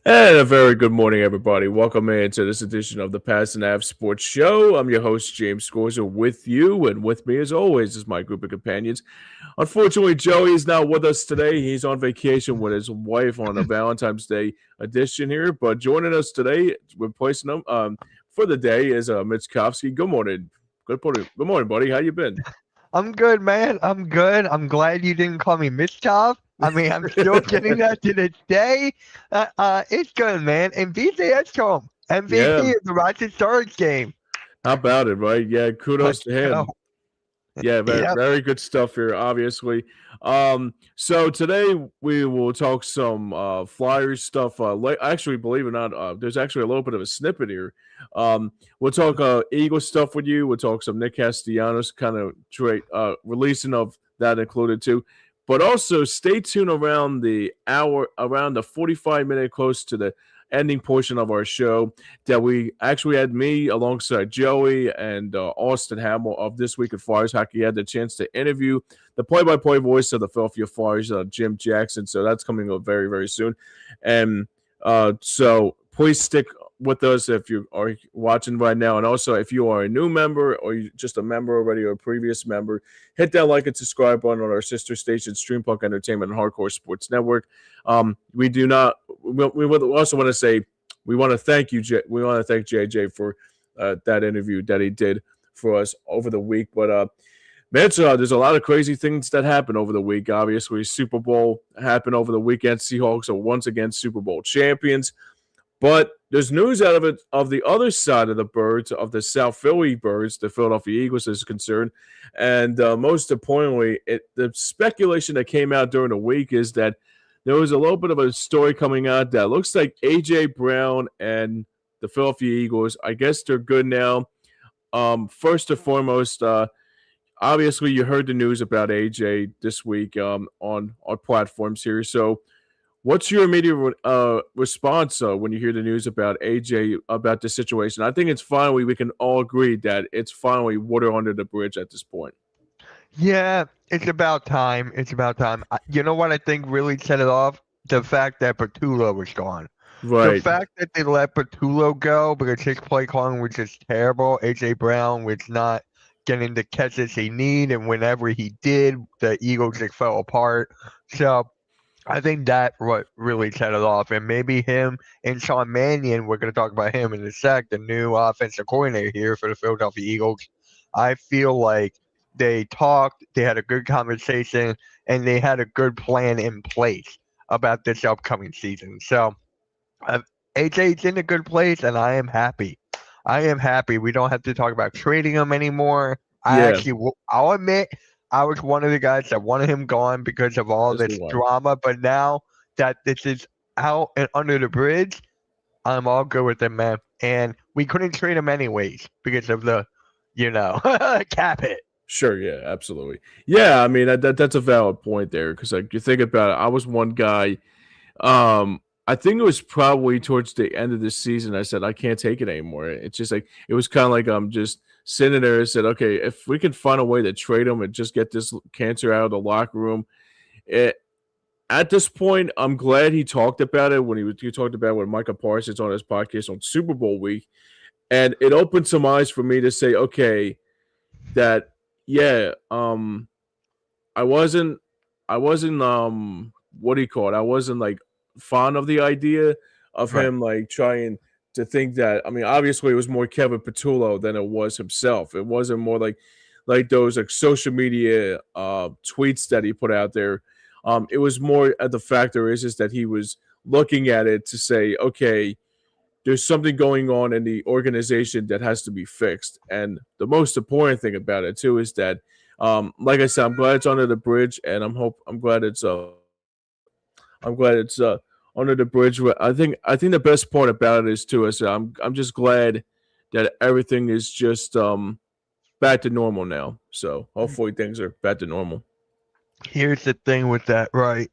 And a very good morning, everybody. Welcome into this edition of the Pattison Ave Sports Show. I'm your host, James Scorza, with you, and with me, as always, is my group of companions. Unfortunately, Joey is not with us today. He's on vacation with his wife on a Valentine's Day edition here. But joining us today, replacing him for the day, is Mitch. Good morning. Good morning, buddy. How you been? I'm good, man. I'm good. I'm glad you didn't call me Mitchov. I mean, I'm still getting that to this day. It's good, man. And VJS home. Yeah, MVP of the Rocky Stars game. how about it, right? Yeah, kudos Let's to go. him. Yeah, very Yep. very good stuff here, obviously. So today we will talk some Flyers stuff. Actually, believe it or not, there's actually a little bit of a snippet here. We'll talk Eagle stuff with you. We'll talk some Nick Castellanos kind of releasing of that included too. But also stay tuned around the hour, around the 45-minute close to the ending portion of our show that we actually had me alongside Joey and Austin Hamill of This Week in Flyers Hockey had the chance to interview the play-by-play voice of the Philadelphia Flyers, Jim Jackson. So that's coming up very, very soon. And so please stick with us if you are watching right now. And also, if you are a new member or you're just a member already or a previous member, hit that like and subscribe button on our sister station, Streampunk Entertainment and Hardcore Sports Network. We do not. We would also want to say we want to thank you. We want to thank JJ for that interview that he did for us over the week. But man, so, there's a lot of crazy things that happened over the week. Obviously, Super Bowl happened over the weekend. Seahawks are once again Super Bowl champions. But there's news out of it of the other side of the birds, of the South Philly birds, the Philadelphia Eagles is concerned. And most importantly, the speculation that came out during the week is that there was a little bit of a story coming out that looks like A.J. Brown and the Philadelphia Eagles, I guess they're good now. First and foremost, obviously you heard the news about AJ this week on our platforms here. So what's your immediate response when you hear the news about AJ about this situation? I think it's finally we can all agree that it's finally water under the bridge at this point. Yeah, it's about time. It's about time. You know what I think really set it off? The fact that Petullo was gone. The Right. fact that they let Petullo go because his play calling was just terrible. AJ Brown was not getting the catches he need, and whenever he did, the Eagles just fell apart. So I think that what really set it off, and maybe him and Sean Mannion. We're going to talk about him in a sec, the new offensive coordinator here for the Philadelphia Eagles. I feel like they talked, they had a good conversation, and they had a good plan in place about this upcoming season. So uh, AJ's in a good place, and I am happy. I am happy. We don't have to talk about trading him anymore. Yeah. I'll admit, I was one of the guys that wanted him gone because of all This this one. drama. But now that this is out and under the bridge, I'm all good with him, man. And we couldn't trade him anyways because of the, cap hit. Sure, yeah, absolutely. Yeah, I mean that's a valid point there because like you think about it, I was one guy. I think it was probably towards the end of this season. I said I can't take it anymore. It's just like it was kind of like I'm just sitting there and said, okay, if we can find a way to trade him and just get this cancer out of the locker room. It, at this point, I'm glad he talked about it when he talked about it with Micah Parsons on his podcast on Super Bowl week, and it opened some eyes for me to say, okay, that yeah, I wasn't I wasn't what do you call it? I wasn't like fond of the idea of Right. him like trying to think that I mean obviously it was more Kevin Patullo than it was himself. It wasn't more like those like social media tweets that he put out there. It was more at the factor is just that he was looking at it to say, okay, there's something going on in the organization that has to be fixed. And the most important thing about it too is that, like I said, I'm glad it's under the bridge, and I'm glad it's under the bridge. I think the best part about it is too is I'm just glad that everything is just back to normal now. So hopefully things are back to normal. Here's the thing with that, right?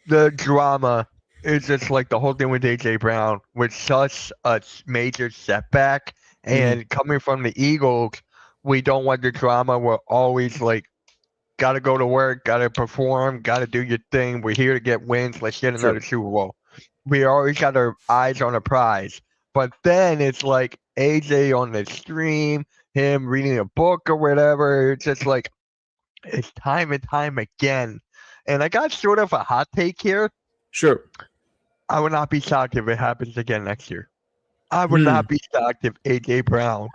The drama is just like the whole thing with AJ Brown was such a major setback. Hmm. And coming from the Eagles, we don't want the drama. We're always like, gotta go to work, gotta perform, gotta do your thing. We're here to get wins. Let's get another Sure. Super Bowl. we always got our eyes on a prize. But then it's like AJ on the stream, him reading a book or whatever. It's just like it's time and time again. And I got sort of a hot take here. Sure. I would not be shocked if it happens again next year. I would not be shocked if AJ Brown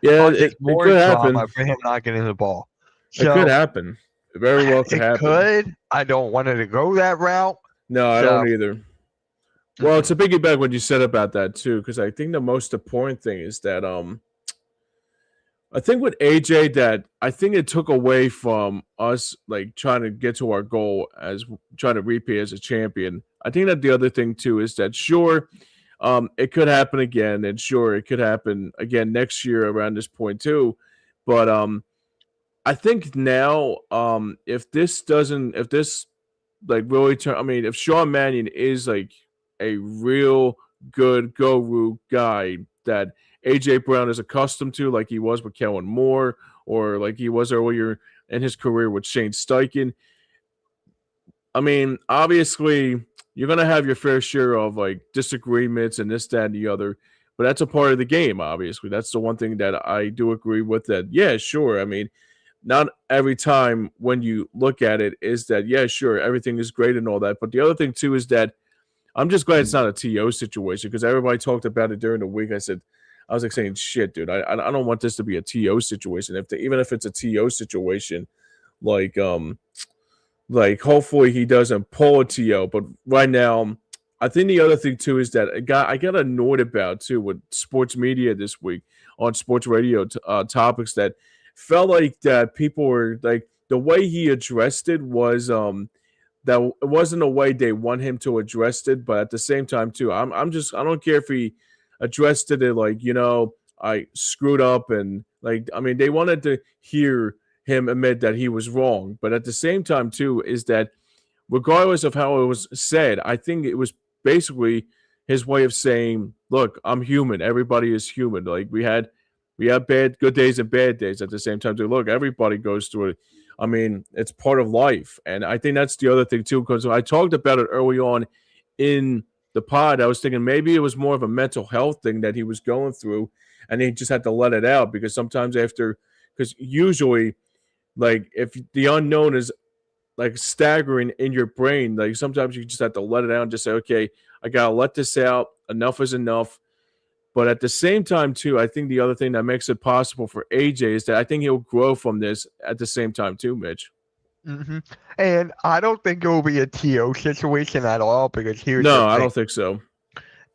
it more could drama happen. for him not getting the ball. So, it could happen. It very well could happen. Could. I don't want it to go that route. No, I don't either. Well, to piggyback what you said about that too, because I think the most important thing is that I think with AJ that I think it took away from us like trying to get to our goal as trying to repeat as a champion. I think that the other thing too is that sure, it could happen again, and sure it could happen again next year around this point too. But I think now, if this like really if Sean Mannion is like a real good go-route guy that AJ Brown is accustomed to, like he was with Kellen Moore or like he was earlier in his career with Shane Steichen. I mean, obviously, you're going to have your fair share of like disagreements and this, that, and the other, but that's a part of the game, obviously. That's the one thing that I do agree with that, yeah, sure. I mean, not every time when you look at it is that, yeah, sure, everything is great and all that. But the other thing, too, is that I'm just glad it's not a TO situation because everybody talked about it during the week. I was like saying, shit, dude, I don't want this to be a TO situation. Even if it's a TO situation, like hopefully he doesn't pull a TO. But right now, I think the other thing too is that I got annoyed about too with sports media this week on sports radio topics that felt like that people were like the way he addressed it was that it wasn't a way they want him to address it, but at the same time too, I don't care if he addressed it like, I screwed up and like, I mean, they wanted to hear him admit that he was wrong, but at the same time too is that regardless of how it was said, I think it was basically his way of saying, look, I'm human. Everybody is human. Like we have good days and bad days at the same time too. Look, everybody goes through it. I mean, it's part of life. And I think that's the other thing too, because I talked about it early on in the pod. I was thinking maybe it was more of a mental health thing that he was going through and he just had to let it out because sometimes because usually like if the unknown is like staggering in your brain, like sometimes you just have to let it out and just say, okay, I got to let this out. Enough is enough. But at the same time, too, I think the other thing that makes it possible for AJ is that I think he'll grow from this at the same time, too, Mitch. Mm-hmm. And I don't think it will be a TO situation at all because I don't think so.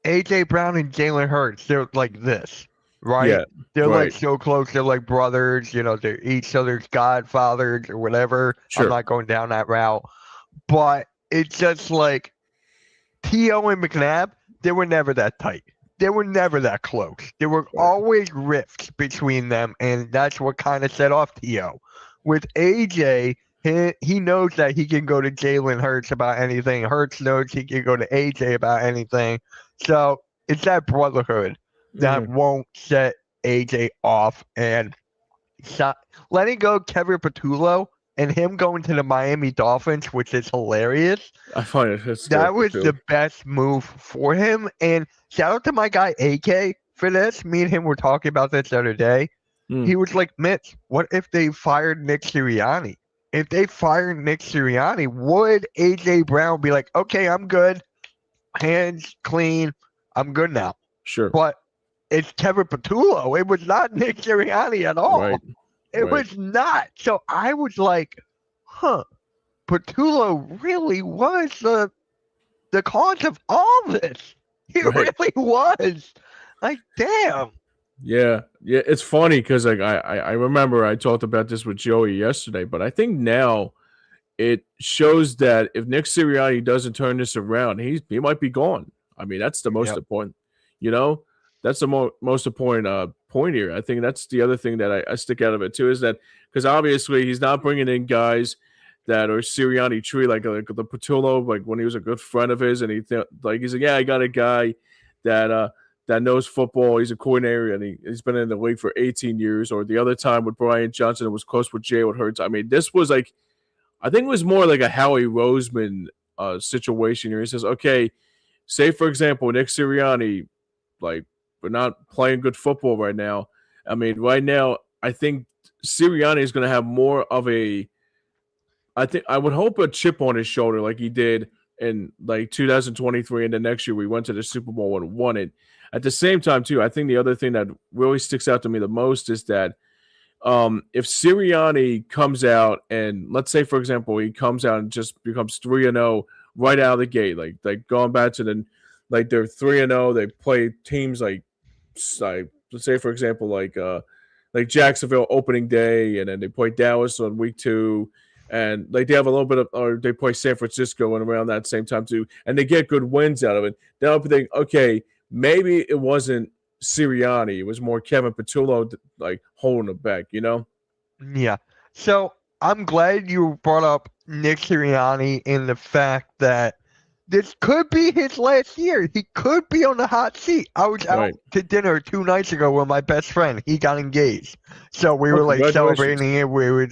AJ Brown and Jalen Hurts, they're like this, right? Yeah, they're like so close. They're like brothers. They're each other's godfathers or whatever. Sure. I'm not going down that route. But it's just like T.O. and McNabb, they were never that tight. They were never that close. There were always rifts between them, and that's what kind of set off T.O. With AJ, he knows that he can go to Jalen Hurts about anything. Hurts knows he can go to AJ about anything. So it's that brotherhood that won't set AJ off. And letting go Kevin Patullo and him going to the Miami Dolphins, which is hilarious. I find it that was the best move for him. And shout out to my guy AK for this. Me and him were talking about this the other day. He was like, Mitch, what if they fired Nick Sirianni? If they fired Nick Sirianni, would AJ Brown be like, okay, I'm good, hands clean, I'm good now? Sure. But it's Kevin Patullo. It was not Nick Sirianni at all. Right. It was not. So I was like, Patullo really was the cause of all this. He really was. Like, damn. Yeah, it's funny because like I remember I talked about this with Joey yesterday, but I think now it shows that if Nick Sirianni doesn't turn this around, he might be gone. I mean, that's the most important. That's the most important point here. I think that's the other thing that I stick out of it too is that because obviously he's not bringing in guys that are Sirianni tree like the Patullo, like when he was a good friend of his, and he's like, yeah, I got a guy that knows football. He's a coordinator, and he's been in the league for 18 years. Or the other time with Brian Johnson, it was close with Jalen Hurts. I mean, this was I think it was more like a Howie Roseman situation here. He says, okay, say for example, Nick Sirianni, like we're not playing good football right now. I mean, right now, I think Sirianni is going to have more of a, I think I would hope a chip on his shoulder like he did in like 2023, and the next year we went to the Super Bowl and won it. At the same time, too, I think the other thing that really sticks out to me the most is that if Sirianni comes out and let's say, for example, he comes out and just becomes 3-0 right out of the gate, like going back to the like they're 3-0, they play teams like let's say, for example, like Jacksonville opening day, and then they play Dallas on week 2, and like they have a little bit of, or they play San Francisco and around that same time too, and they get good wins out of it. Then I'll think, okay, maybe it wasn't Sirianni, it was more Kevin Patullo like holding it back, you know? Yeah. So I'm glad you brought up Nick Sirianni in the fact that this could be his last year. He could be on the hot seat. I was out Right. to dinner 2 nights ago with my best friend. He got engaged. So we Oh, were like congratulations. celebrating it. We would,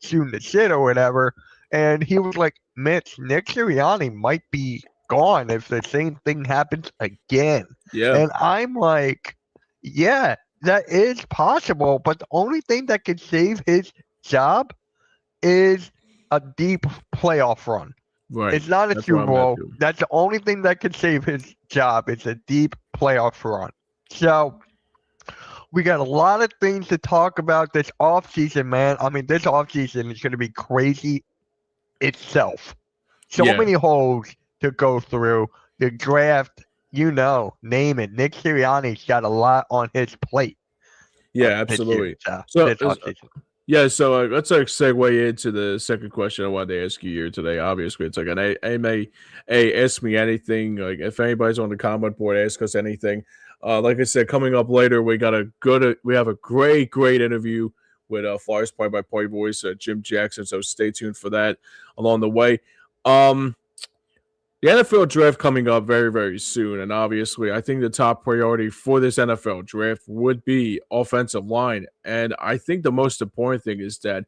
shooting the shit or whatever. And he was like, Mitch, Nick Sirianni might be gone if the same thing happens again. Yeah. And I'm like, yeah, that is possible. But the only thing that could save his job is a deep playoff run. Right. It's not a That's where Super I'm at, Bowl. too. That's the only thing that could save his job. It's a deep playoff run. So we got a lot of things to talk about this offseason, man. I mean, this offseason is going to be crazy itself. So Yeah. many holes to go through. The draft, name it. Nick Sirianni's got a lot on his plate. Yeah, this year, absolutely. this offseason. Yeah, so let's segue into the second question I wanted to ask you here today. Obviously, it's like an ask me anything. Like if anybody's on the comment board, ask us anything. Like I said, coming up later, we have a great interview with Flyers play-by-play voice Jim Jackson. So stay tuned for that along the way. The NFL draft coming up very, very soon, and obviously, I think the top priority for this NFL draft would be offensive line. And I think the most important thing is that,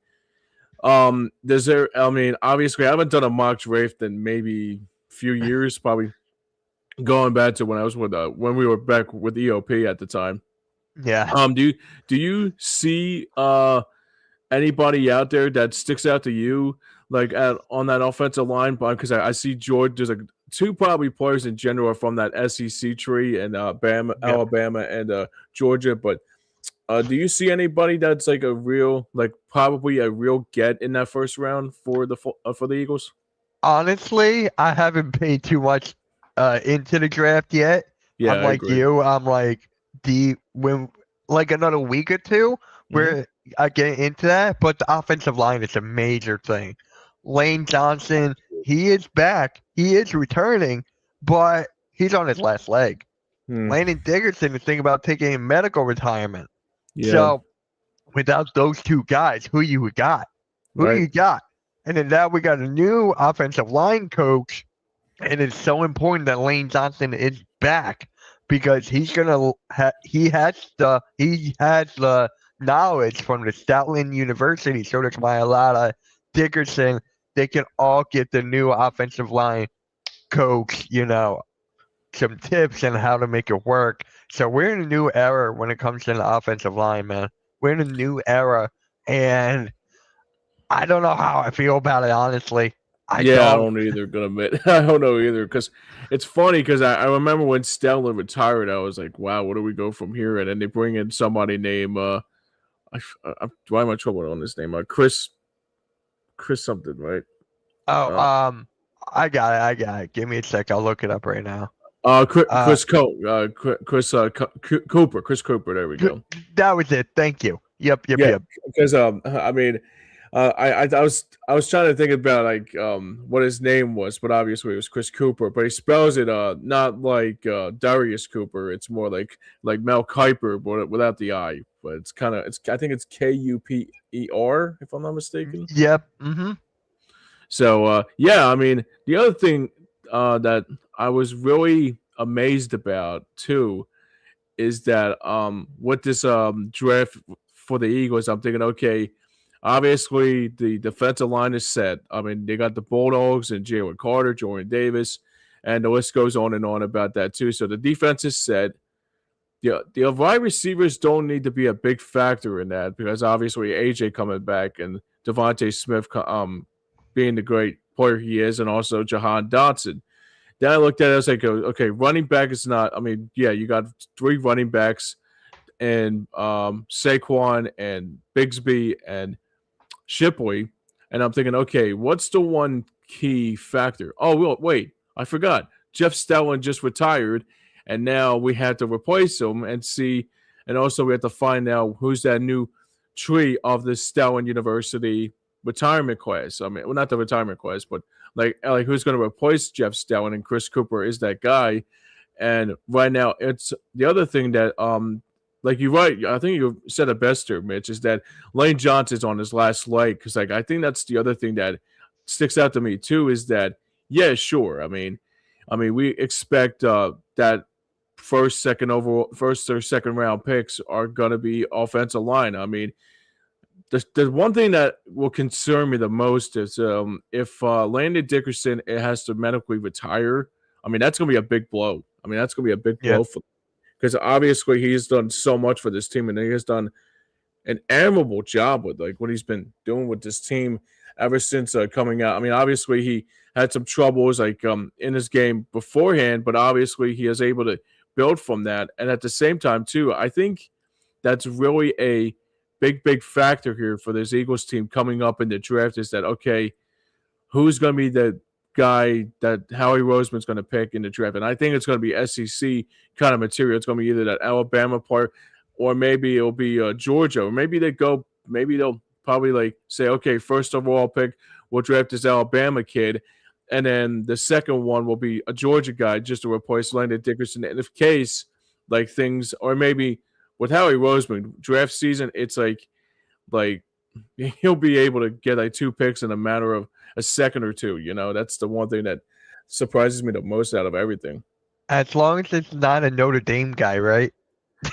obviously, I haven't done a mock draft in maybe a few years, probably going back to when I was when we were back with EOP at the time. Yeah. Do you see anybody out there that sticks out to you? Like on that offensive line, because I see George. There's two probably players in general from that SEC tree and Alabama and Georgia. But do you see anybody that's like probably a real get in that first round for the Eagles? Honestly, I haven't paid too much into the draft yet. Yeah, I'm like you. I'm like when like another week or two where I get into that. But the offensive line is a major thing. Lane Johnson, he is back. He is returning, but he's on his last leg. Landon Dickerson is thinking about taking a medical retirement. Yeah. So without those two guys, who you got? Who you got? And then now we got a new offensive line coach, and it's so important that Lane Johnson is back because he's gonna he has the knowledge from the Stoutland University. So that's why a lot of Dickerson, they can all get the new offensive line coach, some tips on how to make it work. So we're in a new era when it comes to the offensive line, man. We're in a new era, and I don't know how I feel about it, honestly. I don't either, gonna admit. I don't know either, because it's funny because I remember when Stoutland retired, I was like, wow, where do we go from here? And then they bring in somebody named why am I trouble on this name? Chris something, right? I got it. Give me a sec. I'll look it up right now. Chris Cooper. Chris Cooper. There we go. That was it. Thank you. Yep. Because I mean, I was trying to think about like what his name was, but obviously it was Chris Cooper. But he spells it not like Darius Cooper. It's more like Mel Kiper, but without the I. But I think it's Kuper, if I'm not mistaken. Yep. Mm-hmm. So I mean, the other thing that I was really amazed about too is that with this draft for the Eagles, I'm thinking, okay, obviously the defensive line is set. I mean, they got the Bulldogs and Jalen Carter, Jordan Davis. and the list goes on and on about that too. So the defense is set. The wide receivers don't need to be a big factor in that because obviously AJ coming back and Devontae Smith being the great player he is, and also Jahan Dotson. Then I looked at it, I was like, okay, running back is not. I mean, yeah, you got 3 running backs and Saquon and Bigsby and Shipley, and I'm thinking, okay, what's the one key factor? Oh, well, wait, I forgot. Jeff Stellan just retired, and now we had to replace him and see, and also we have to find out who's that new tree of the Stellan University retirement class. I mean, well, not the retirement class, but like who's going to replace Jeff Stellan, and Chris Cooper is that guy. And right now, it's the other thing that like you're right. I think you said it best there, Mitch, is that Lane Johnson's on his last leg. Because like I think that's the other thing that sticks out to me too is that yeah, sure. I mean, we expect that first or second round picks are going to be offensive line. I mean, the one thing that will concern me the most is if Landon Dickerson has to medically retire. I mean, that's going to be a big blow. I mean, that's going to be a big blow for. Because obviously he's done so much for this team, and he has done an admirable job with like what he's been doing with this team ever since coming out. I mean, obviously he had some troubles like in his game beforehand, but obviously he is able to build from that. And at the same time, too, I think that's really a big factor here for this Eagles team coming up in the draft is that okay, who's going to be the guy that Howie Roseman's going to pick in the draft? And I think it's going to be SEC kind of material. It's going to be either that Alabama part, or maybe it'll be Georgia, or maybe they'll probably like say, okay, first overall pick, we'll draft this Alabama kid, and then the second one will be a Georgia guy just to replace Landon Dickerson. And if case like things, or maybe with Howie Roseman draft season, it's like he'll be able to get like 2 picks in a matter of a second or two. You know, that's the one thing that surprises me the most out of everything. As long as it's not a Notre Dame guy, right?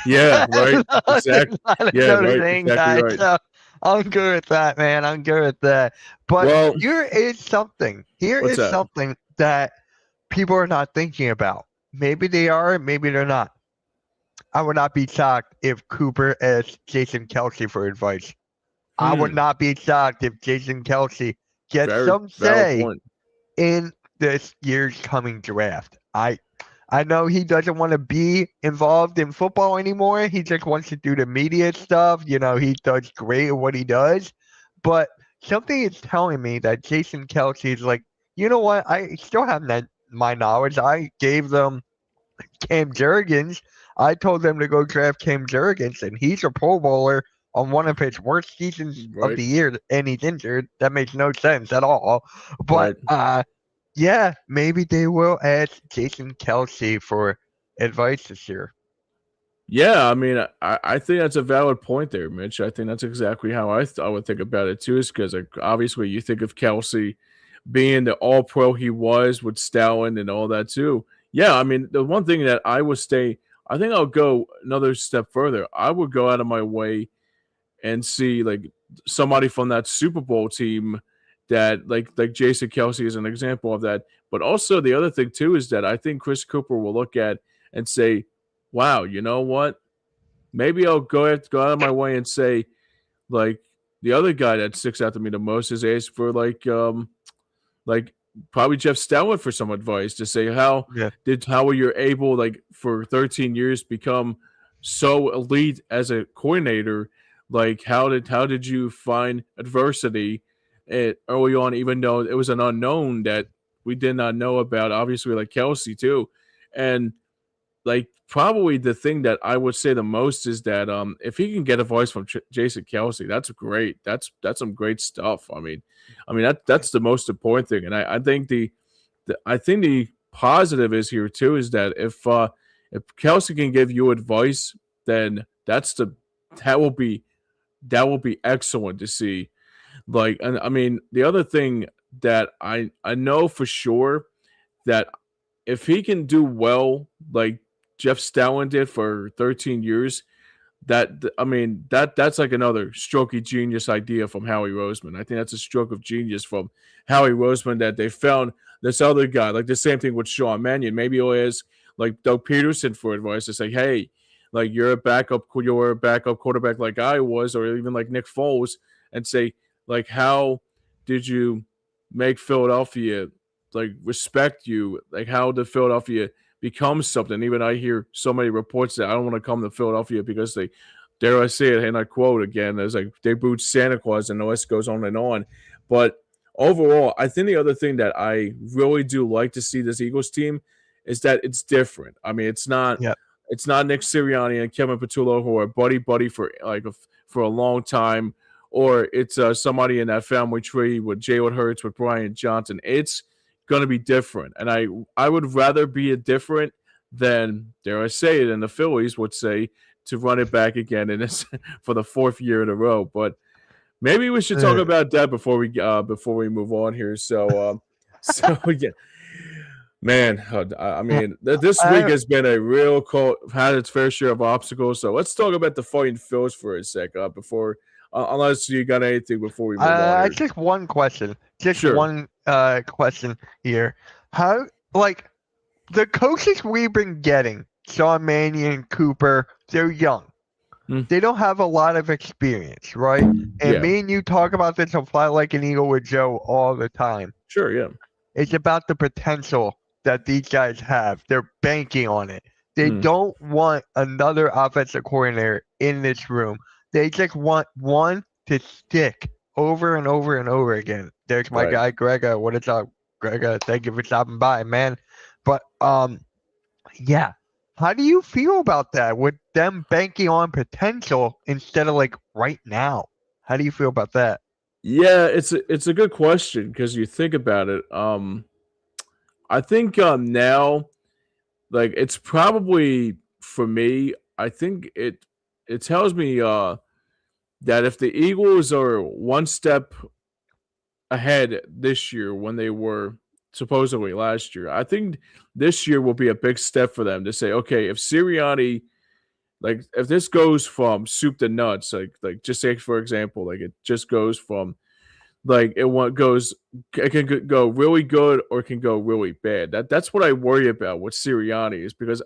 Yeah, right. Exactly. Yeah, Notre right. Dame Exactly guy. right. So I'm good with that, man. I'm good with that. But Well, here is something. what's that? Something that people are not thinking about. Maybe they are, maybe they're not. I would not be shocked if Cooper asked Jason Kelce for advice. I would not be shocked if Jason Kelce gets some say in this year's coming draft. I know he doesn't want to be involved in football anymore. He just wants to do the media stuff. You know, he does great at what he does. But something is telling me that Jason Kelce is like, you know what? I still have my knowledge. I gave them Cam Jurgens. I told them to go draft Cam Jurgens, and he's a Pro Bowler on one of his worst seasons of the year, and he's injured. That makes no sense at all. But yeah, maybe they will ask Jason Kelce for advice this year. Yeah, I mean, I think that's a valid point there, Mitch. I think that's exactly how I would think about it too. Is because like, obviously you think of Kelce being the All-Pro he was with Stellan and all that too. Yeah, I mean, the one thing that I think I'll go another step further. I would go out of my way and see like somebody from that Super Bowl team that like Jason Kelce is an example of that. But also the other thing too is that I think Chris Cooper will look at and say, wow, you know what? Maybe I'll go out of my way and say, like, the other guy that sticks out to me the most is asked for like probably Jeff Stellan for some advice to say how were you able like for 13 years become so elite as a coordinator? Like how did you find adversity early on, even though it was an unknown that we did not know about? Obviously, like Kelce too, and like probably the thing that I would say the most is that if he can get a voice from Jason Kelce, that's great. That's some great stuff. I mean that's the most important thing, and I think the positive is here too is that if Kelce can give you advice, then that will be excellent to see. Like, and I mean the other thing that I know for sure that if he can do well, like Jeff Stellan did for 13 years, that's like another stroke of genius idea from Howie Roseman. I think that's a stroke of genius from Howie Roseman that they found this other guy, like the same thing with Sean Mannion. Maybe he'll ask like Doug Peterson for advice to say, hey, like you're a backup quarterback like I was, or even like Nick Foles, and say like how did you make Philadelphia like respect you? Like how did Philadelphia become something? Even I hear so many reports that I don't want to come to Philadelphia because they, dare I say it, and I quote again, as like they booed Santa Claus, and the list goes on and on. But overall, I think the other thing that I really do like to see this Eagles team is that it's different. I mean, Yeah. it's not Nick Sirianni and Kevin Patullo who are buddy for for a long time, or it's somebody in that family tree with Jalen Hurts with Brian Johnson. It's going to be different, and I would rather be a different than, dare I say it, and the Phillies would say, to run it back again in this for the fourth year in a row. But maybe we should talk about that before we move on here. So so yeah, man, I mean, this week has been a real cold, had its fair share of obstacles. So let's talk about the Fighting Phils for a sec before, unless you got anything before we move on here. Just one question. Just Sure. one question here. How, like, the coaches we've been getting, Sean Mannion, Cooper, they're young. They don't have a lot of experience, right? And Yeah. me and you talk about this on Fly Like an Eagle with Joe all the time. Sure, yeah. It's about the potential that these guys have. They're banking on it. They don't want another offensive coordinator in this room. They just want one to stick over and over and over again. There's my guy, Grega. What is up, Grega? Thank you for stopping by, man. But yeah. How do you feel about that with them banking on potential instead of like right now? How do you feel about that? Yeah, it's a good question because you think about it. I think now, like it's probably for me. I think it tells me that if the Eagles are one step ahead this year when they were supposedly last year, I think this year will be a big step for them to say, okay, if Sirianni, like if this goes from soup to nuts, like just say for example, like it just goes from like it can go really good or it can go really bad. That's what I worry about with Sirianni is because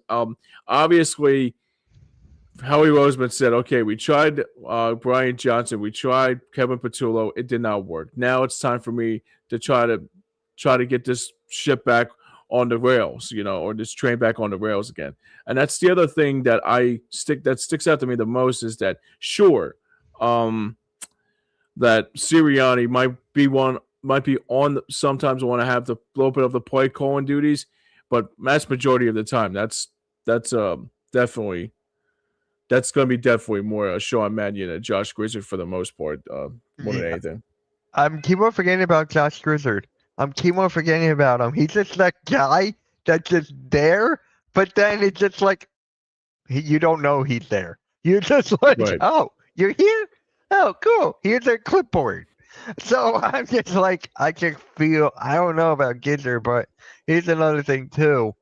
obviously Howie Roseman said, okay, we tried Brian Johnson, we tried Kevin Patullo, it did not work. Now it's time for me to try to get this ship back on the rails, or this train back on the rails again. And that's the other thing that sticks out to me the most is that sure, that Sirianni might be on sometimes want to have the little bit of the play calling duties, but mass majority of the time that's definitely that's going to be definitely more Sean Mannion and Josh Grizzard for the most part, more than anything. I'm keep on forgetting about Josh Grizzard. I'm keep on forgetting about him. He's just that guy that's just there, but then it's just like you don't know he's there. You're just like, oh, you're here? Oh, cool. Here's a clipboard. So I'm just like, I can feel, I don't know about Gizzard, but here's another thing too.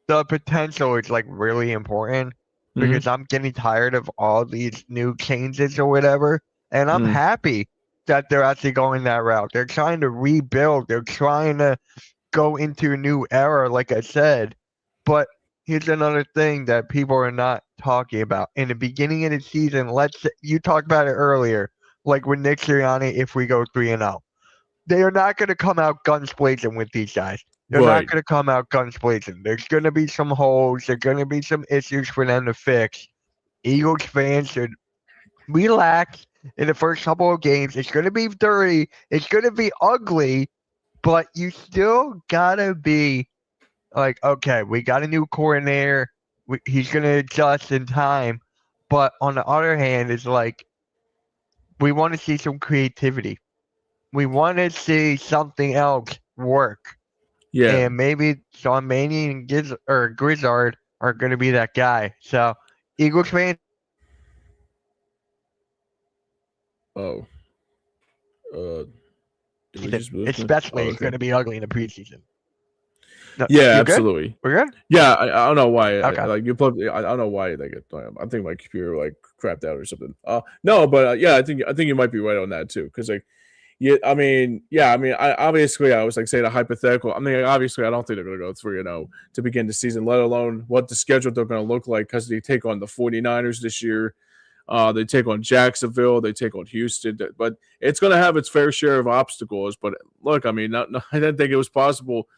The potential is like really important because I'm getting tired of all these new changes or whatever. And I'm happy that they're actually going that route. They're trying to rebuild. They're trying to go into a new era, like I said. But here's another thing that people are not talking about. In the beginning of the season, you talked about it earlier, like with Nick Sirianni, if we go 3-0. They are not going to come out guns blazing with these guys. They're not going to come out guns blazing. There's going to be some holes. There's going to be some issues for them to fix. Eagles fans should relax in the first couple of games. It's going to be dirty. It's going to be ugly, but you still got to be like, okay, we got a new coordinator. He's going to adjust in time. But on the other hand, it's like we want to see some creativity. We want to see something else work. Yeah. And maybe Sean Mannion and Grizzard are going to be that guy. So, Eagles fans. Oh. Especially it's going to be ugly in the preseason. No, yeah, absolutely. Good? We're good? Yeah, I don't know why. Okay. I don't know why they get. I think my computer like crapped out or something. No, but yeah, I think you might be right on that too. Because like, Yeah, I mean, obviously, I was like saying a hypothetical. I mean, obviously, I don't think they're going to go 3-0 to begin the season, let alone what the schedule they're going to look like because they take on the 49ers this year. They take on Jacksonville. They take on Houston. But it's going to have its fair share of obstacles. But look, I mean, I didn't think it was possible.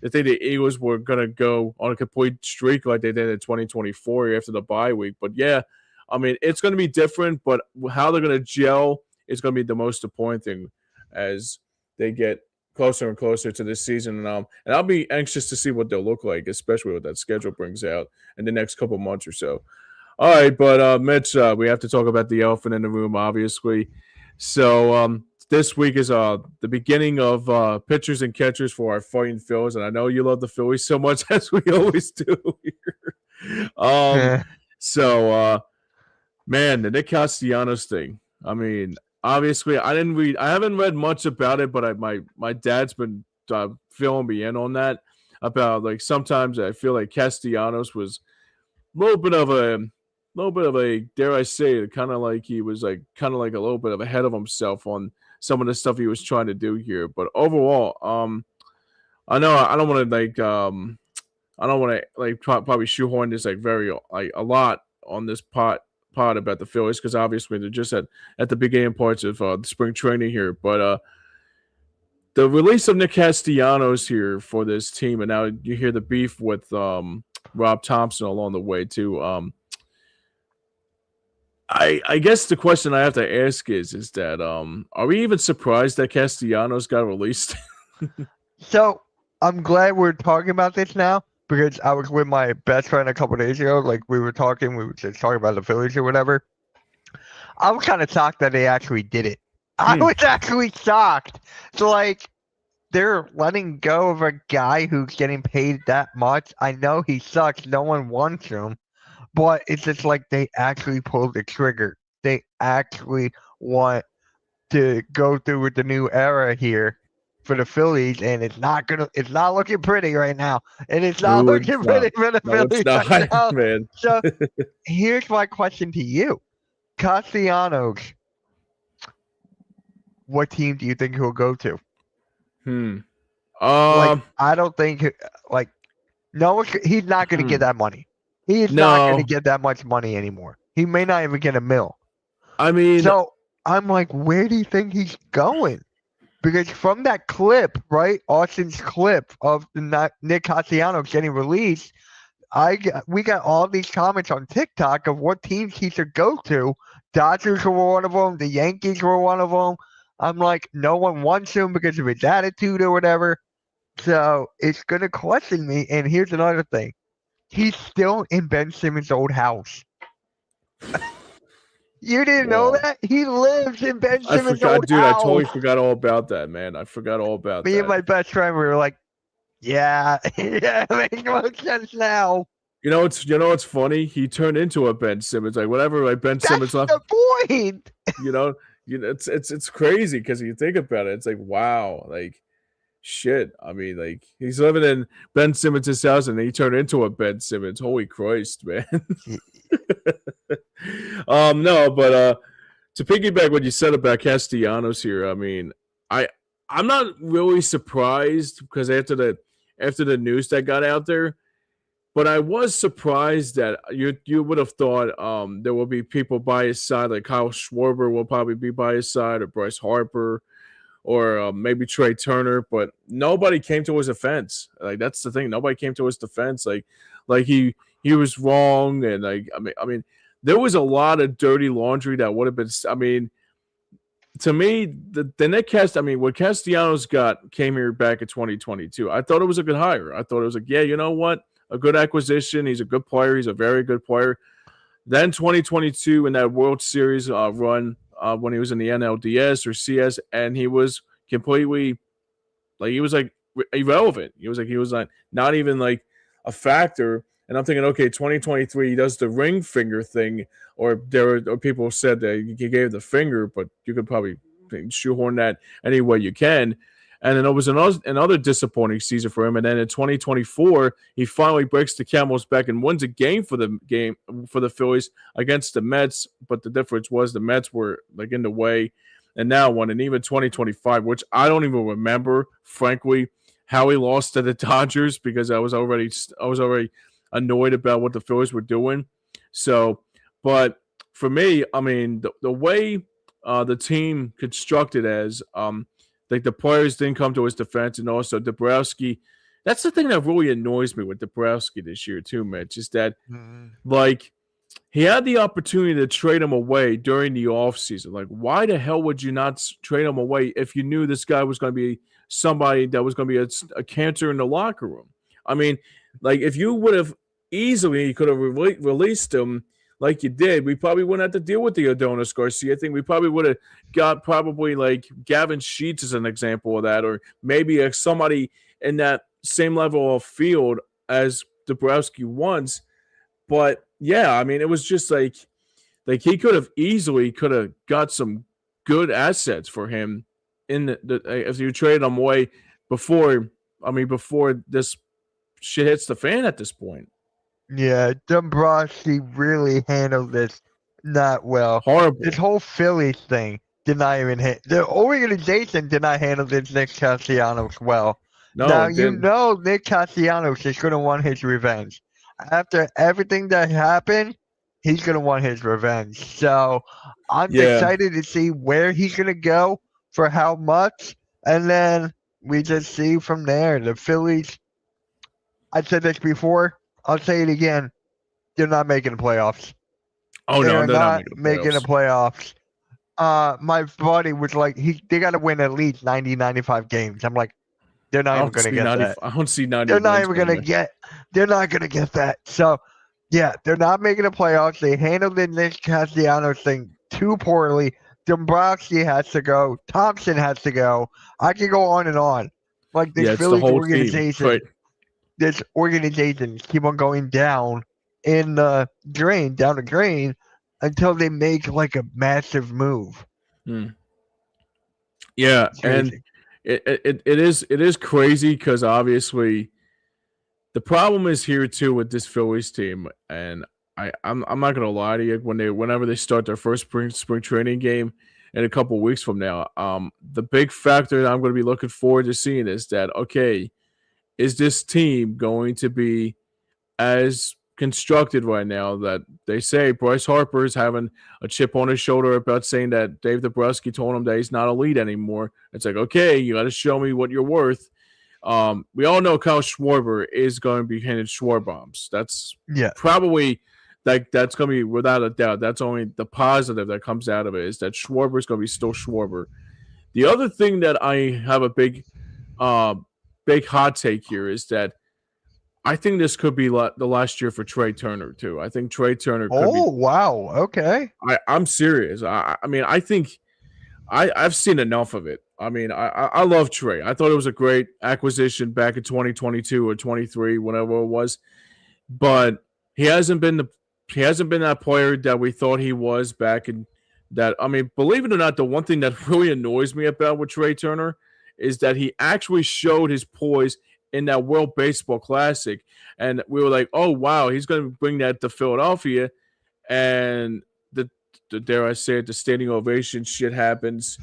I think the Eagles were going to go on a complete streak like they did in 2024 after the bye week. But yeah, I mean, it's going to be different. But how they're going to gel is going to be the most important thing as they get closer and closer to this season. And I'll be anxious to see what they'll look like, especially what that schedule brings out in the next couple months or so. All right, but Mitch, we have to talk about the elephant in the room, obviously. So this week is the beginning of pitchers and catchers for our Fighting Phillies, and I know you love the Phillies so much as we always do here. So man, the Nick Castellanos thing. I mean, obviously, I haven't read much about it, but my dad's been filling me in on that about like sometimes I feel like Castellanos was a little bit of a dare I say it, kind of like he was like kind of like a little bit of ahead of himself on some of the stuff he was trying to do here. But overall, I know I don't want to I don't want to like probably shoehorn this like very like a lot on this pod about the Phillies because obviously they're just at the beginning parts of the spring training here. But the release of Nick Castellanos here for this team, and now you hear the beef with Rob Thompson along the way too. I guess the question I have to ask is that are we even surprised that Castellanos got released? So I'm glad we're talking about this now because I was with my best friend a couple days ago. Like we were just talking about the Phillies or whatever. I was kind of shocked that they actually did it. I was actually shocked. So like they're letting go of a guy who's getting paid that much. I know he sucks. No one wants him. But it's just like they actually pulled the trigger. They actually want to go through with the new era here for the Phillies, and it's not looking pretty right now. And it's not looking pretty for the Phillies right now. Man. So here's my question to you. Castellanos, what team do you think he'll go to? I don't think he's not going to get that money. He is not going to get that much money anymore. He may not even get a mil. I mean, so I'm like, where do you think he's going? Because from that clip, right, Austin's clip of the Nick Castellanos getting released, we got all these comments on TikTok of what teams he should go to. Dodgers were one of them. The Yankees were one of them. I'm like, no one wants him because of his attitude or whatever. So it's going to question me. And here's another thing. He's still in Ben Simmons' old house. You didn't know that? He lives in Ben Simmons' old house. I totally forgot all about that, man. I forgot all about that. Me and my best friend, we were like, yeah, it makes more sense now. You know what's funny? He turned into a Ben Simmons. Like whatever like Ben Simmons left. That's the point. You know, it's crazy because you think about it. It's like, wow, like shit. I mean, like he's living in Ben Simmons' house and he turned into a Ben Simmons. Holy Christ, man. No, but to piggyback what you said about Castellanos here, I mean, I'm not really surprised because after the news that got out there, but I was surprised that you would have thought there will be people by his side, like Kyle Schwarber will probably be by his side, or Bryce Harper, or maybe Trey Turner, but nobody came to his defense. Like that's the thing, nobody came to his defense. Like he was wrong, and like I mean, there was a lot of dirty laundry that would have been. I mean, to me, the Nick what Castellanos came here back in 2022. I thought it was a good hire. I thought it was like, yeah, you know what, a good acquisition. He's a good player. He's a very good player. Then 2022 in that World Series run. When he was in the NLDS or CS, and he was completely irrelevant. He was not even like a factor. And I'm thinking, okay, 2023, he does the ring finger thing, or people who said that he gave the finger, but you could probably shoehorn that any way you can. And then it was another disappointing season for him. And then in 2024, he finally breaks the camel's back and wins a game for the Phillies against the Mets. But the difference was the Mets were like in the way, and now one, and even 2025, which I don't even remember, frankly, how he lost to the Dodgers because I was already annoyed about what the Phillies were doing. So, but for me, I mean, the way the team constructed as like the players didn't come to his defense, and also Dabrowski. That's the thing that really annoys me with Dabrowski this year too, Mitch, is that like he had the opportunity to trade him away during the offseason. Like, why the hell would you not trade him away if you knew this guy was going to be somebody that was going to be a cancer in the locker room? I mean, like, if you would have easily could have released him like you did, we probably wouldn't have to deal with the Adonis Garcia thing. We probably would have got probably like Gavin Sheets as an example of that, or maybe somebody in that same level of field as Dabrowski once. But yeah, I mean, it was just like he could have easily got some good assets for him in the if you traded him away before. I mean, before this shit hits the fan at this point. Yeah, Dombrowski really handled this not well. Horrible. This whole Phillies thing did not even hit. The organization did not handle this Nick Castellanos well. No, now you know Nick Castellanos is going to want his revenge. After everything that happened, he's going to want his revenge. So I'm excited to see where he's going to go for how much, and then we just see from there. The Phillies, I said this before, I'll say it again. They're not making the playoffs. Oh, no, they're not making the playoffs. My buddy was like, they got to win at least 90, 95 games. I'm like, they're not even going to get that. I don't see 90. They're not even going to get. They're not going to get that. So, yeah, they're not making the playoffs. They handled the Nick Castellanos thing too poorly. Dombrowski has to go. Thompson has to go. I can go on and on. Like this Phillies organization. Right. This organization keep on going down in the drain, down the drain, until they make like a massive move. Yeah, and it is crazy because obviously the problem is here too with this Phillies team, and I'm not gonna lie to you, whenever they start their first spring training game in a couple of weeks from now, the big factor that I'm going to be looking forward to seeing is that, okay, is this team going to be as constructed right now that they say Bryce Harper is having a chip on his shoulder about saying that Dave Dabrowski told him that he's not elite anymore? It's like, okay, you got to show me what you're worth. We all know Kyle Schwarber is going to be hitting Schwarber bombs. That's probably that's going to be, without a doubt, that's only the positive that comes out of it, is that Schwarber is going to be still Schwarber. The other thing that I have a big hot take here is that I think this could be the last year for Trey Turner too. I think Trey Turner could be. Oh, wow. Okay. I'm serious. I mean, I think I've seen enough of it. I mean, I love Trey. I thought it was a great acquisition back in 2022 or 23, whatever it was. But he hasn't been that player that we thought he was back in that. I mean, believe it or not, the one thing that really annoys me about with Trey Turner is that he actually showed his poise in that World Baseball Classic. And we were like, oh, wow, he's going to bring that to Philadelphia. And the dare I say it, the standing ovation shit happens.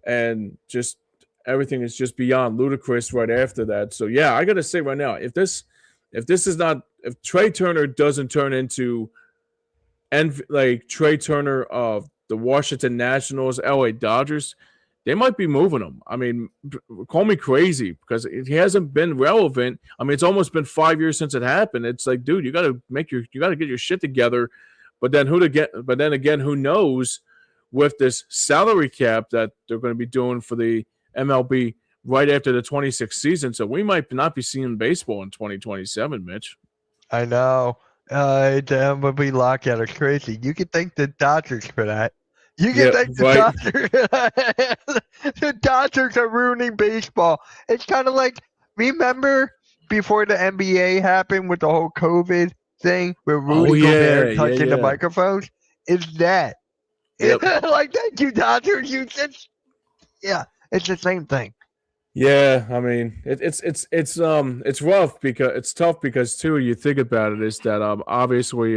And just everything is just beyond ludicrous right after that. So, yeah, I got to say right now, if Trey Turner doesn't turn into like Trey Turner of the Washington Nationals, LA Dodgers, they might be moving him. I mean, call me crazy because he hasn't been relevant. I mean, it's almost been 5 years since it happened. It's like, dude, you got to get your shit together. But then again, who knows with this salary cap that they're going to be doing for the MLB right after the 26th season. So we might not be seeing baseball in 2027, Mitch. I know. The MLB lockout is crazy. You could thank the Dodgers for that. You can thank the Dodgers. The Dodgers are ruining baseball. It's kind of like, remember before the NBA happened with the whole COVID thing where Rudy Gobert touching the microphones? It's that. Yep. Like, thank you, Dodgers. It's the same thing. Yeah, I mean, it's rough because it's tough because too, you think about it, is that obviously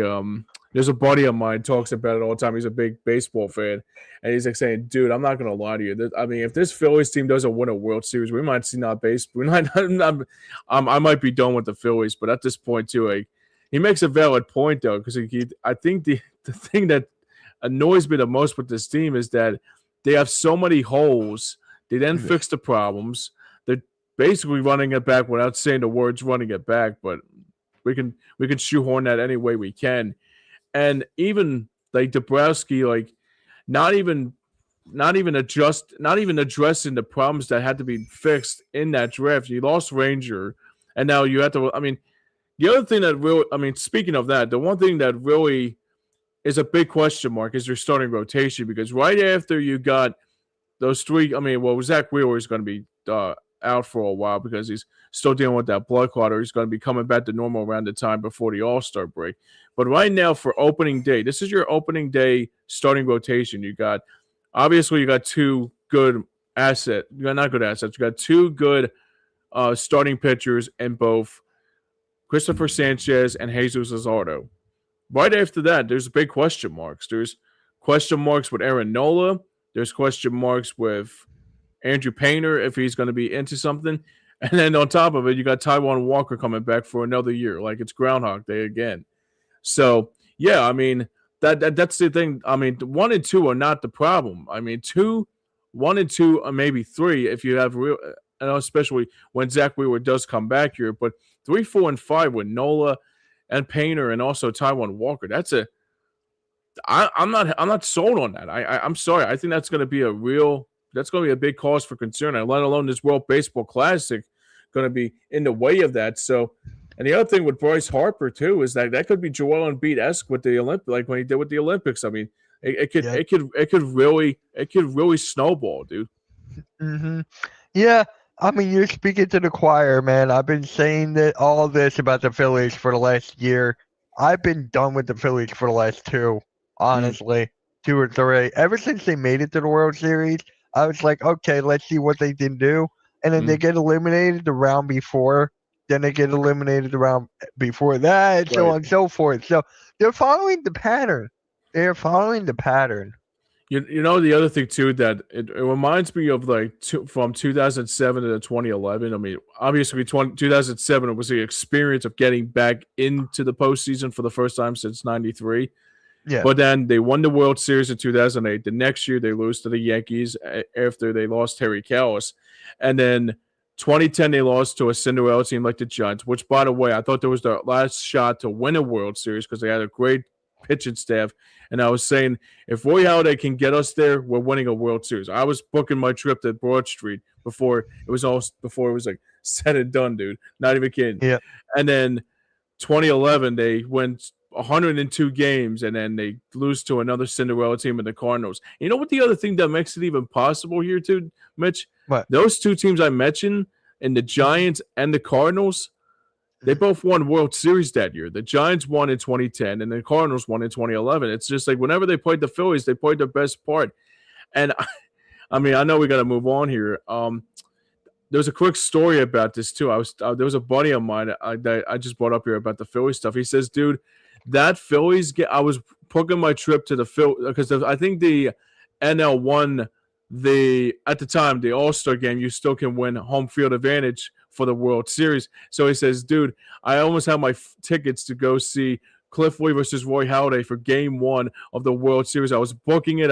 There's a buddy of mine talks about it all the time. He's a big baseball fan, and he's like saying, "Dude, I'm not gonna lie to you. I mean, if this Phillies team doesn't win a World Series, we might see not base. We might not. I might be done with the Phillies, but at this point too, like, he makes a valid point though, because I think the thing that annoys me the most with this team is that they have so many holes. They didn't fix the problems. They're basically running it back without saying the words "running it back," but we can shoehorn that any way we can. And even like Dabrowski, like not even not even addressing the problems that had to be fixed in that draft. You lost Ranger, and now you have to. I mean, the other thing that really, I mean, speaking of that, the one thing that really is a big question mark is your starting rotation, because right after you got those three, I mean, well, Zach Wheeler is going to be out for a while because he's still dealing with that blood clot, or he's going to be coming back to normal around the time before the All-Star break. But right now, for opening day, this is your opening day starting rotation. You got, obviously, you got two good assets. You got not good assets. You got two good starting pitchers in both Christopher Sanchez and Jesus Luzardo. Right after that, there's big question marks. There's question marks with Aaron Nola. There's question marks with Andrew Painter if he's going to be into something. And then on top of it, you got Taijuan Walker coming back for another year. Like, it's Groundhog Day again. So, yeah, I mean, that's the thing. I mean, 1 and 2 are not the problem. I mean, 1 and 2, or maybe 3 if you have real, especially when Zach Wheeler does come back here. But 3, 4, and 5 with Nola and Painter and also Taijuan Walker. I'm not sold on that. I'm sorry. I think that's going to be a big cause for concern. And let alone this World Baseball Classic going to be in the way of that. So, and the other thing with Bryce Harper too is that could be Joel Embiid-esque with the Olympics, like when he did with the Olympics. I mean, it could really snowball, dude. Mm-hmm. Yeah, I mean, you're speaking to the choir, man. I've been saying all this about the Phillies for the last year. I've been done with the Phillies for the last 2, honestly, 2 or 3. Ever since they made it to the World Series, I was like, okay, let's see what they can do. And then they get eliminated the round before. Then they get eliminated the round before that, and so on and so forth. So they're following the pattern. They're following the pattern. You know, the other thing too, that it reminds me of like from 2007 to 2011. I mean, obviously 2007 it was the experience of getting back into the postseason for the first time since '93. Yeah. But then they won the World Series in 2008. The next year they lose to the Yankees after they lost Terry Callis, and then 2010 they lost to a Cinderella team like the Giants. Which, by the way, I thought there was their last shot to win a World Series because they had a great pitching staff. And I was saying, if Roy Halladay can get us there, we're winning a World Series. I was booking my trip to Broad Street before it was like said and done, dude. Not even kidding. Yeah. And then 2011, they went 102 games, and then they lose to another Cinderella team in the Cardinals. You know what the other thing that makes it even possible here, too, Mitch? What? Those two teams I mentioned, and the Giants and the Cardinals, they both won World Series that year. The Giants won in 2010, and the Cardinals won in 2011. It's just like whenever they played the Phillies, they played their best part. And, I mean, I know we got to move on here. There's a quick story about this, too. There was a buddy of mine that I just brought up here about the Phillies stuff. He says, dude, that Phillies game, I was booking my trip to the Phillies because I think the NL won at the time, the All-Star game, you still can win home field advantage for the World Series. So he says, dude, I almost have my tickets to go see Cliff Lee versus Roy Halladay for Game 1 of the World Series. I was booking it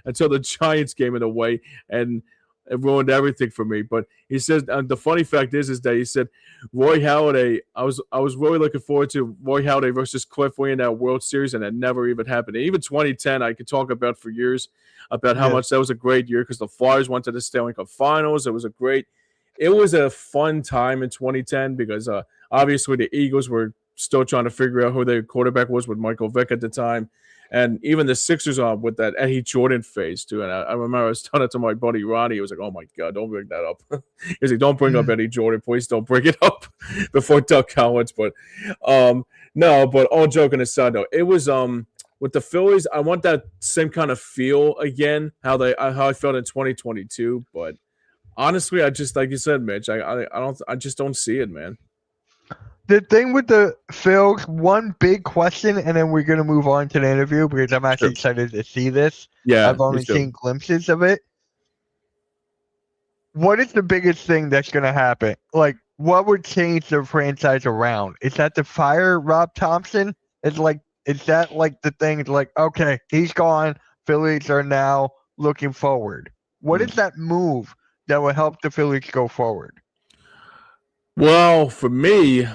until the Giants came in the way, and it ruined everything for me. But he says, the funny fact is that he said Roy Halladay, I was really looking forward to Roy Halladay versus Cliff Lee in that World Series, and it never even happened. And even 2010, I could talk about for years about how much that was a great year because the Flyers went to the Stanley Cup Finals. It was a fun time in 2010 because obviously the Eagles were still trying to figure out who their quarterback was with Michael Vick at the time. And even the Sixers on with that Eddie Jordan phase, too. And I remember I was telling it to my buddy Ronnie. He was like, oh, my God, don't bring that up. He was like, don't bring up Eddie Jordan. Please don't bring it up before Doug Collins. But, no, but all joking aside, though, it was with the Phillies, I want that same kind of feel again, how I felt in 2022. But honestly, I just, like you said, Mitch, I just don't see it, man. The thing with the Phils, one big question, and then we're gonna move on to the interview because I'm actually Sure. excited to see this. Yeah, I've me only too. seen glimpses of it. What is the biggest thing that's gonna happen? Like, what would change the franchise around? Is that to fire Rob Thompson? Is that like the thing? It's like, okay, he's gone. Phillies are now looking forward. What Mm. is that move that will help the Phillies go forward? Well, for me,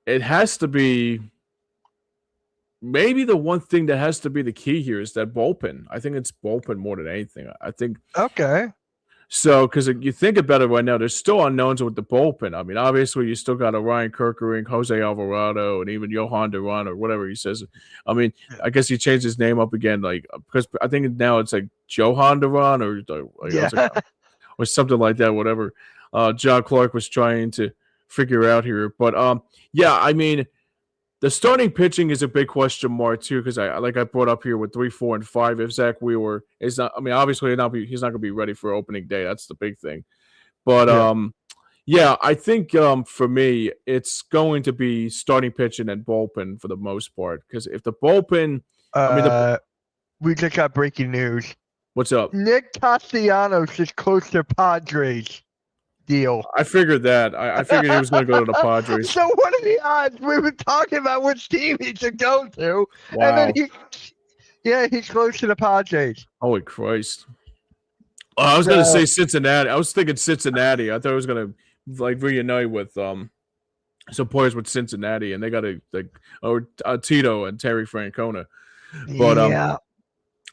it has to be maybe the one thing that has to be the key here is that bullpen. I think it's bullpen more than anything. I think Okay. so because you think about it right now, there's still unknowns with the bullpen. I mean, obviously, you still got a Ryan Kerkering, Jose Alvarado, and even Johan Duran or whatever he says. I mean, I guess he changed his name up again, like because I think now it's like Johan Duran or like, I was like, Yeah. or something like that. Whatever John Clark was trying to figure out here, but yeah, I mean the starting pitching is a big question mark too, because I brought up here with 3, 4, and 5. If Zach Wheeler is not, I mean, obviously he's not going to be ready for opening day. That's the big thing. But Yeah. yeah, I think for me it's going to be starting pitching and bullpen for the most part. Because if the bullpen, I mean, We just got breaking news. what's up? Nick Castellanos is close to Padres deal. I figured that. I figured he was going to go to the Padres. So what are the odds? We were talking about which team he should go to, and then Wow! he's close to the Padres. Holy Christ! Oh, I was going to say Cincinnati. I was thinking Cincinnati. I thought I was going to like reunite with some players with Cincinnati, and they got Tito and Terry Francona. But Yeah.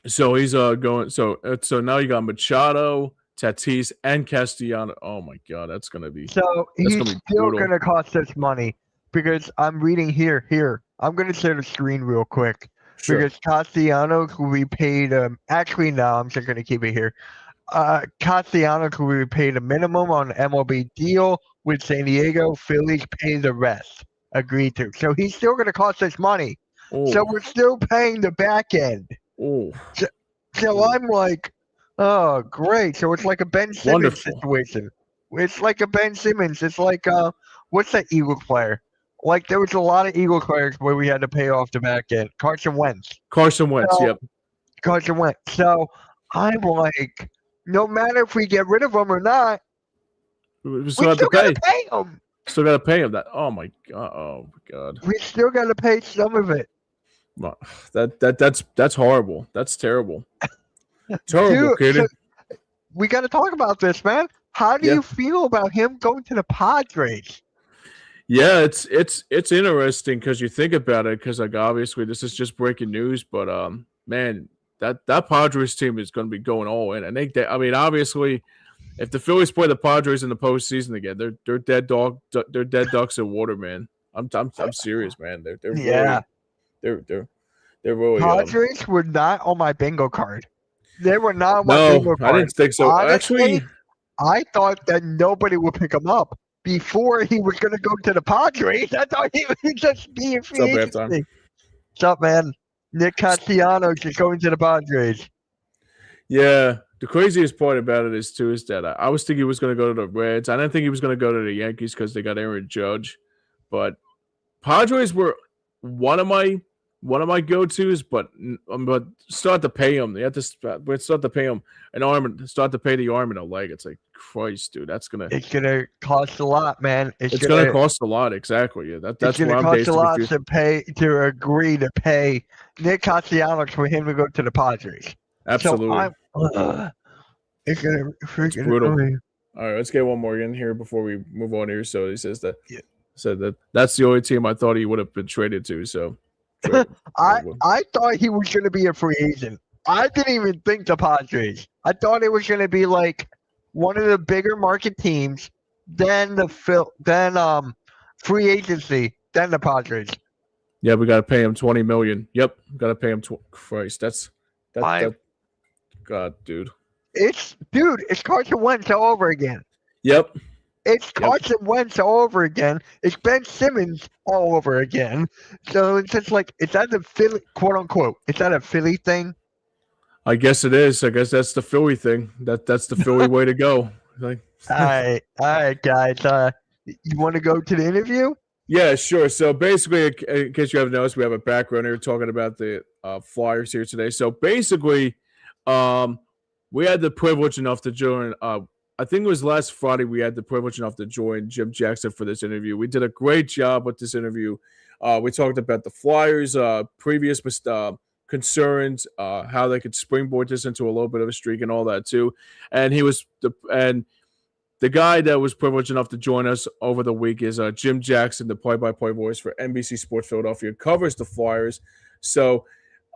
so he's going. So now you got Machado, Tatis, and Castellanos. Oh my God, that's gonna be He's gonna be still brutal. gonna cost us money because I'm reading here. I'm gonna share the screen real quick Sure. because Castellanos will be paid. Actually, no, I'm just gonna keep it here. Castellanos will be paid a minimum on MLB deal with San Diego. Phillies pay the rest. Agreed to. So he's still going to cost us money. So Oh, we're still paying the back end. oh, So I'm like, oh, great. So it's like a Ben Simmons wonderful. situation. It's like a Ben Simmons. It's like, what's that Eagles player? Like there was a lot of Eagles players where we had to pay off the back end. Carson Wentz. Yep. Carson Wentz. So I'm like, no matter if we get rid of him or not, We still have to gotta pay. pay him. Still got to pay him that. Oh my God. Oh my God. We still gotta pay some of it. That's horrible. That's terrible. Terrible, Dude, kid. we gotta talk about this, man. How do you feel about him going to the Padres? Yeah, it's interesting because you think about it. Because like obviously this is just breaking news, but man, that Padres team is going to be going all in. And I mean, obviously, if the Phillies play the Padres in the postseason again, they're dead ducks in water, man. I'm serious, man. They're Yeah. really they're really Padres were not on my bingo card. They were not on my no, bingo card. I didn't think so. Honestly, Actually, I thought that nobody would pick him up before he was going to go to the Padres. I thought he would just be a free what's up, agency. What's up, man? Nick Castellanos is going to the Padres. Yeah, the craziest part about it is that I was thinking he was going to go to the Reds. I didn't think he was going to go to the Yankees because they got Aaron Judge, but Padres were one of my go-tos, but start to pay him. They have to start to pay him an arm, start to pay the arm and a leg. It's like Christ, dude. It's gonna cost a lot, man. It's gonna cost a lot. Exactly. Yeah, that's gonna where I'm cost based a lot to agree to pay Nick Castellanos for him to go to the Padres. Absolutely. So it's gonna freaking brutal. All right, let's get one more in here before we move on here. So he says that that's the only team I thought he would have been traded to. So I thought he was gonna be a free agent. I didn't even think the Padres. I thought it was gonna be like one of the bigger market teams, then free agency, then the Padres. Yeah, we got to pay him $20 million. Yep, got to pay him. Christ, that's God, dude. It's Carson Wentz all over again. Yep. It's Carson Wentz all over again. It's Ben Simmons all over again. So it's just like, is that a Philly, quote unquote? Is that a Philly thing? I guess it is. I guess that's the Philly thing. That's the Philly way to go. Like, all right, guys. You want to go to the interview? Yeah, sure. So basically, in case you haven't noticed, we have a background here talking about the Flyers here today. So basically, um, we had the privilege enough to join. I think it was last Friday. We had the privilege enough to join Jim Jackson for this interview. We did a great job with this interview. We talked about the Flyers' previous concerns, how they could springboard this into a little bit of a streak, and all that too. And he was the guy that was privileged enough to join us over the week is Jim Jackson, the play-by-play voice for NBC Sports Philadelphia, covers the Flyers. So,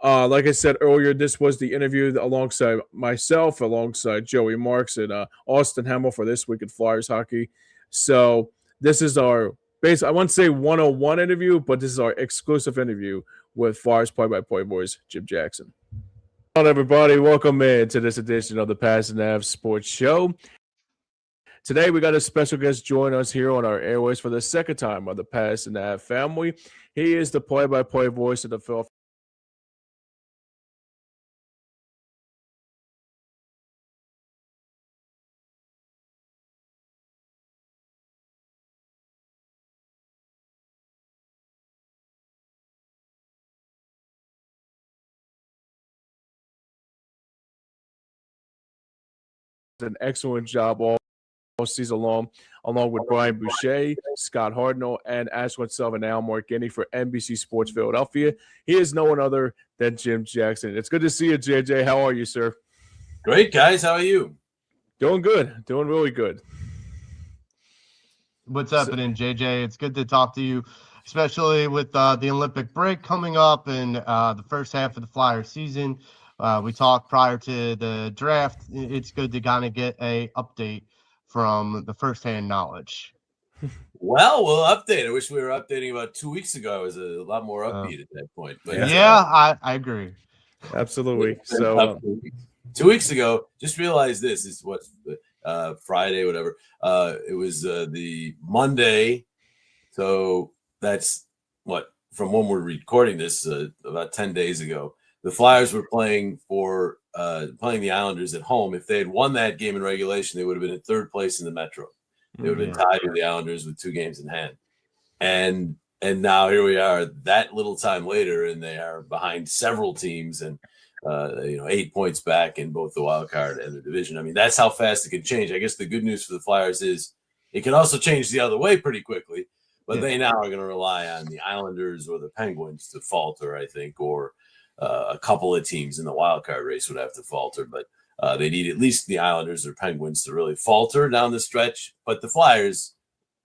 like I said earlier, this was the interview alongside myself, alongside Joey Marks and Austin Hamill for This Week in Flyers Hockey. So, this is our I wouldn't say 101 interview, but this is our exclusive interview with Flyers play-by-play voice Jim Jackson. Hello, everybody. Welcome in to this edition of the Pattison Ave Sports Show. Today, we got a special guest join us here on our airways for the second time of the Pattison Ave family. He is the play-by-play voice of the Philadelphia. An excellent job all season long, along with Brian Boucher, Scott Hardnell, and Ashwin Selva and Al Morgini for NBC Sports Philadelphia. He is no one other than Jim Jackson. It's good to see you, JJ. How are you, sir? Great, guys. How are you? Doing good. Doing really good. What's happening, JJ? It's good to talk to you, especially with the Olympic break coming up and the first half of the Flyers season. We talked prior to the draft. It's good to kind of get a update from the firsthand knowledge. Well, we'll update. I wish we were updating about 2 weeks ago. I was a lot more upbeat at that point. But yeah, I agree. Absolutely. So 2 weeks ago, just realized this is what Friday, whatever. It was the Monday. So that's what, from when we're recording this, about 10 days ago. The Flyers were playing the Islanders at home. If they had won that game in regulation, they would have been in third place in the Metro. They would have been tied with the Islanders with 2 games in hand. And now here we are that little time later, and they are behind several teams and 8 points back in both the wild card and the division. I mean, that's how fast it can change. I guess the good news for the Flyers is it can also change the other way pretty quickly, but they now are going to rely on the Islanders or the Penguins to falter, I think, or a couple of teams in the wild card race would have to falter, but they need at least the Islanders or Penguins to really falter down the stretch. But the Flyers,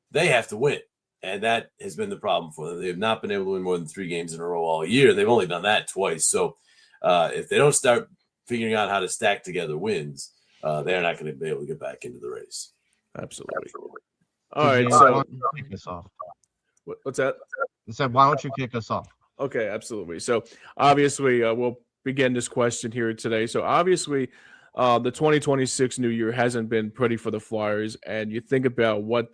they have to win, and that has been the problem for them. They have not been able to win more than 3 games in a row all year. They've only done that twice. So if they don't start figuring out how to stack together wins, they are not going to be able to get back into the race. Absolutely. All right. So Why don't you kick us off? What's that? I said, why don't you kick us off? Okay, absolutely. So obviously, we'll begin this question here today. So obviously, the 2026 new year hasn't been pretty for the Flyers, and you think about what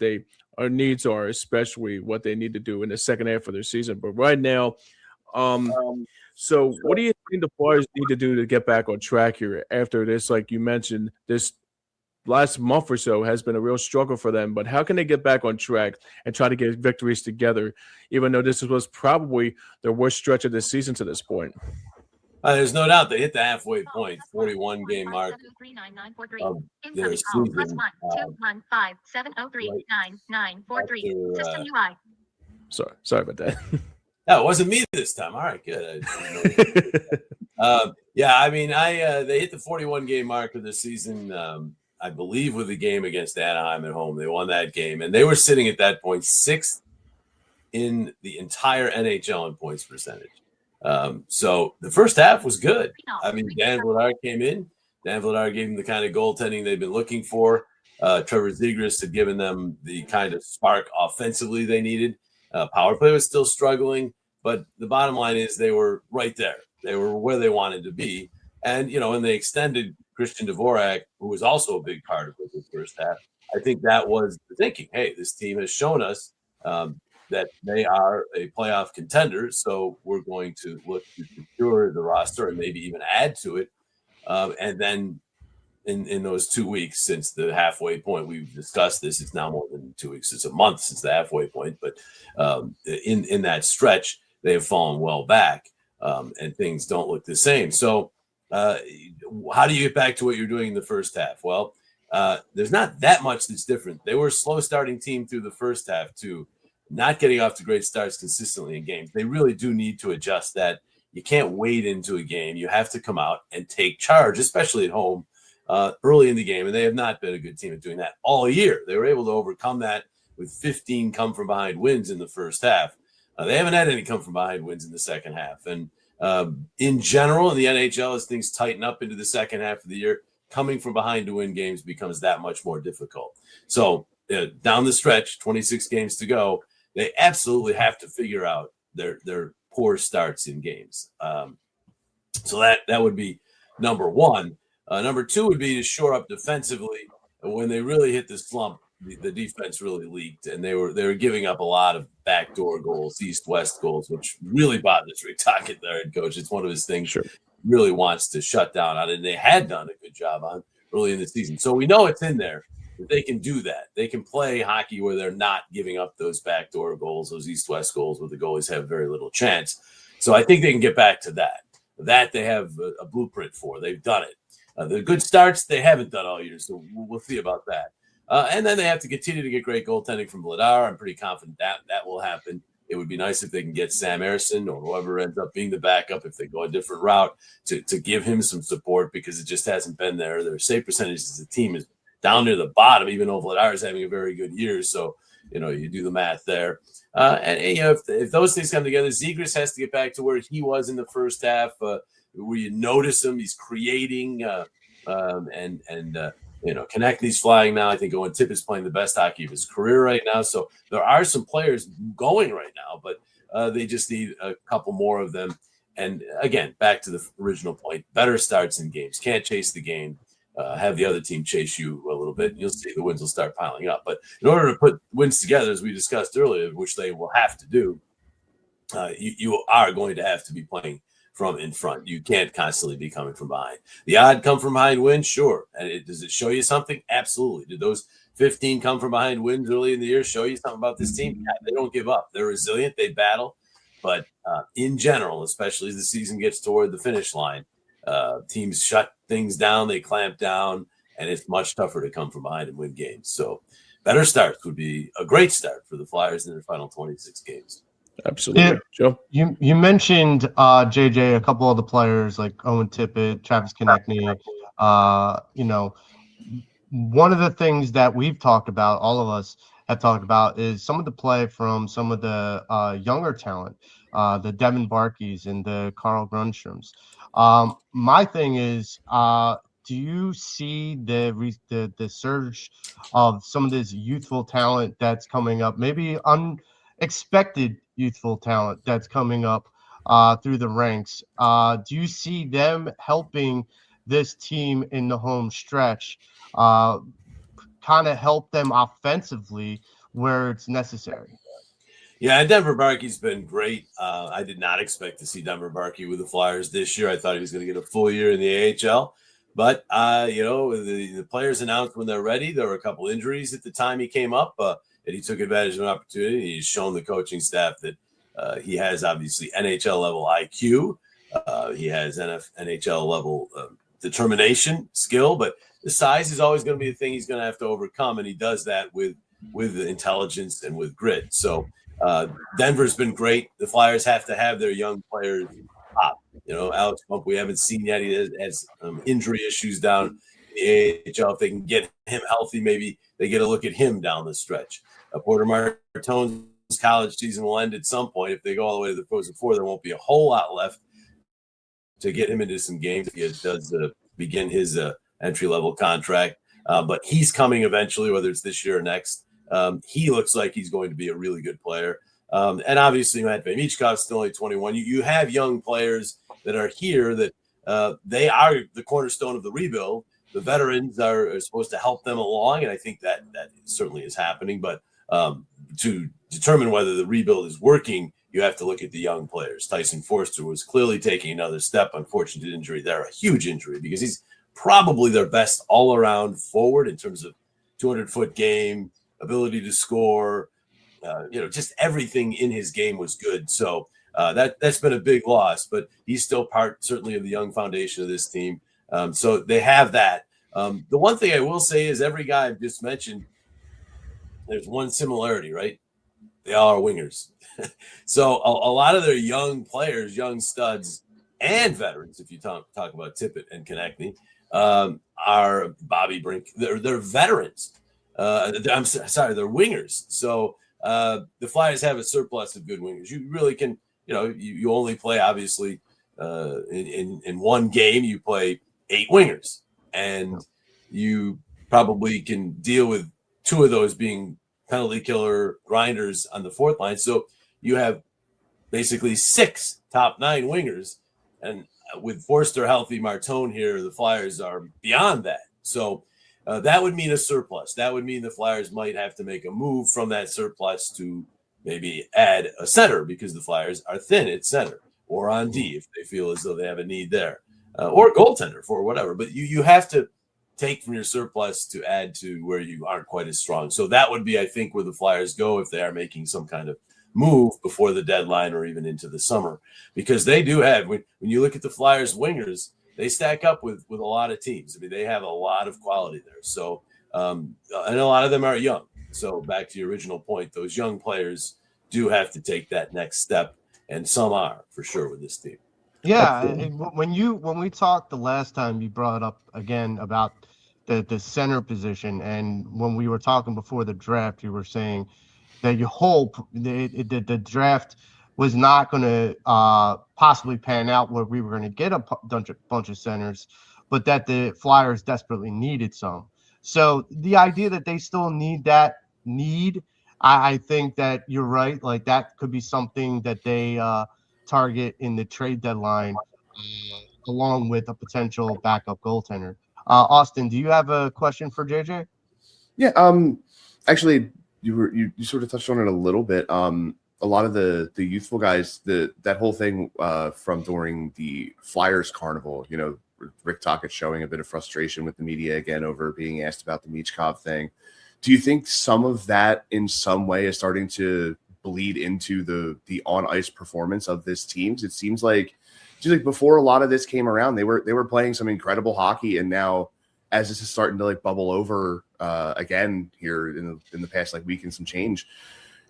our needs are, especially what they need to do in the second half of their season. But right now, so what do you think the Flyers need to do to get back on track here after this? Like you mentioned, this last month or so has been a real struggle for them, but how can they get back on track and try to get victories together, even though this was probably their worst stretch of the season to this point? There's no doubt they hit the halfway point, 41 game mark of their season. Sorry about that. No, it wasn't me this time. All right, good. I mean, they hit the 41 game mark of the season. I believe with the game against Anaheim at home, they won that game, and they were sitting at that point 6th in the entire NHL in points percentage. So the first half was good. I mean, Dan Vladar came in. Dan Vladar gave them the kind of goaltending they've been looking for. Trevor Zegras had given them the kind of spark offensively they needed. Power play was still struggling, but the bottom line is they were right there. They were where they wanted to be. And, when they extended Christian Dvorak, who was also a big part of the first half, I think that was the thinking. Hey, this team has shown us that they are a playoff contender, so we're going to look to secure the roster and maybe even add to it. And then in those 2 weeks since the halfway point. We've discussed this. It's now more than 2 weeks. It's a month since the halfway point. But in that stretch, they have fallen well back, and things don't look the same. So how do you get back to what you're doing in the first half? Well, there's not that much that's different. They were a slow starting team through the first half too, not getting off to great starts consistently in games. They really do need to adjust that. You can't wade into a game. You have to come out and take charge, especially at home early in the game. And they have not been a good team at doing that all year. They were able to overcome that with 15 come from behind wins in the first half. They haven't had any come from behind wins in the second half. And in general, in the NHL, as things tighten up into the second half of the year, coming from behind to win games becomes that much more difficult. So down the stretch, 26 games to go, they absolutely have to figure out their poor starts in games. So that would be number one. Number two would be to shore up defensively. When they really hit the slump, the defense really leaked, and they were giving up a lot of backdoor goals, east-west goals, which really bothers Rick Tocchet, their head coach. It's one of his things. Sure. Really wants to shut down on it, and they had done a good job on early in the season. So we know it's in there that they can do that. They can play hockey where they're not giving up those backdoor goals, those east-west goals where the goalies have very little chance. So I think they can get back to that. That they have a blueprint for. They've done it. The good starts they haven't done all year, so we'll see about that. And then they have to continue to get great goaltending from Vladar. I'm pretty confident that will happen. It would be nice if they can get Sam Ersson or whoever ends up being the backup if they go a different route to give him some support, because it just hasn't been there. Their save percentage as a team is down near the bottom, even though Vladar is having a very good year. So, you do the math there. If those things come together, Zegras has to get back to where he was in the first half, where you notice him, he's creating Konechny's flying now. I think Owen Tipp is playing the best hockey of his career right now. So there are some players going right now, but they just need a couple more of them. And again, back to the original point, better starts in games. Can't chase the game. Have the other team chase you a little bit, and you'll see the wins will start piling up. But in order to put wins together, as we discussed earlier, which they will have to do, you are going to have to be playing from in front. You can't constantly be coming from behind. The odd come from behind win, sure. And does it show you something? Absolutely. Did those 15 come from behind wins early in the year show you something about this team? Yeah, they don't give up. They're resilient. They battle. But in general, especially as the season gets toward the finish line, teams shut things down. They clamp down, and it's much tougher to come from behind and win games. So better starts would be a great start for the Flyers in their final 26 games. Absolutely. Joe? You mentioned JJ, a couple of the players like Owen Tippett, Travis Konechny. One of the things that we've talked about, all of us have talked about, is some of the play from some of the younger talent, the Devin Barkeys and the Carl Grundstroms. My thing is, do you see the surge of some of this youthful talent that's coming up, maybe unexpected youthful talent that's coming up through the ranks? Do you see them helping this team in the home stretch, kind of help them offensively where it's necessary? Yeah, Denver Barkey's been great. I did not expect to see Denver Barkey with the Flyers this year. I thought he was going to get a full year in the AHL. But, the players announced when they're ready. There were a couple injuries at the time he came up, and he took advantage of an opportunity. He's shown the coaching staff that he has obviously NHL level IQ. He has NHL level determination, skill, but the size is always going to be the thing he's going to have to overcome, and he does that with intelligence and with grit. So Denver's been great. The Flyers have to have their young players pop. Alex Pump, we haven't seen yet. He has injury issues down in the AHL. If they can get him healthy, maybe they get a look at him down the stretch. Porter Martone's college season will end at some point. If they go all the way to the Frozen Four, there won't be a whole lot left to get him into some games if he does begin his entry-level contract. But he's coming eventually, whether it's this year or next. He looks like he's going to be a really good player. And obviously, Matvei Michkov's still only 21. You have young players that are here that they are the cornerstone of the rebuild. The veterans are supposed to help them along, and I think that certainly is happening. But to determine whether the rebuild is working, you have to look at the young players. Tyson Forster was clearly taking another step. Unfortunate injury there, a huge injury, because he's probably their best all-around forward in terms of 200-foot game, ability to score. Just everything in his game was good. So that's been a big loss, but he's still part certainly of the young foundation of this team. So they have that. The one thing I will say is every guy I've just mentioned, there's one similarity, right? They all are wingers. So a lot of their young players, young studs, and veterans, if you talk about Tippett and Konechny, are Bobby Brink. They're veterans. I'm sorry, they're wingers. So the Flyers have a surplus of good wingers. You really can, you only play, obviously, in one game, you play 8 wingers. And you probably can deal with 2 of those being penalty killer grinders on the fourth line. So you have basically 6 top 9 wingers. And with Forster healthy, Martone here, the Flyers are beyond that. So that would mean a surplus. That would mean the Flyers might have to make a move from that surplus to maybe add a center because the Flyers are thin at center or on D if they feel as though they have a need there, or a goaltender for whatever. But you have to take from your surplus to add to where you aren't quite as strong. So that would be, I think, where the Flyers go if they are making some kind of move before the deadline or even into the summer, because they do have, when you look at the Flyers wingers, they stack up with a lot of teams. I mean, they have a lot of quality there. So, and a lot of them are young. So back to your original point, those young players do have to take that next step, and some are for sure with this team. Yeah, when we talked the last time, you brought up again about the center position, and when we were talking before the draft, you were saying that you hope the draft was not going to possibly pan out where we were going to get a bunch of centers, but that the Flyers desperately needed some. So the idea that they still need that I think that you're right. Like that could be something that they target in the trade deadline, along with a potential backup goaltender. Austin, do you have a question for JJ? Yeah. Actually, you sort of touched on it a little bit. A lot of the youthful guys, that whole thing from during the Flyers Carnival, Rick Tocchet showing a bit of frustration with the media again over being asked about the Michkov thing. Do you think some of that in some way is starting to bleed into the on ice performance of this team? It seems like before a lot of this came around, they were playing some incredible hockey, and now as this is starting to bubble over again here in the past week and some change,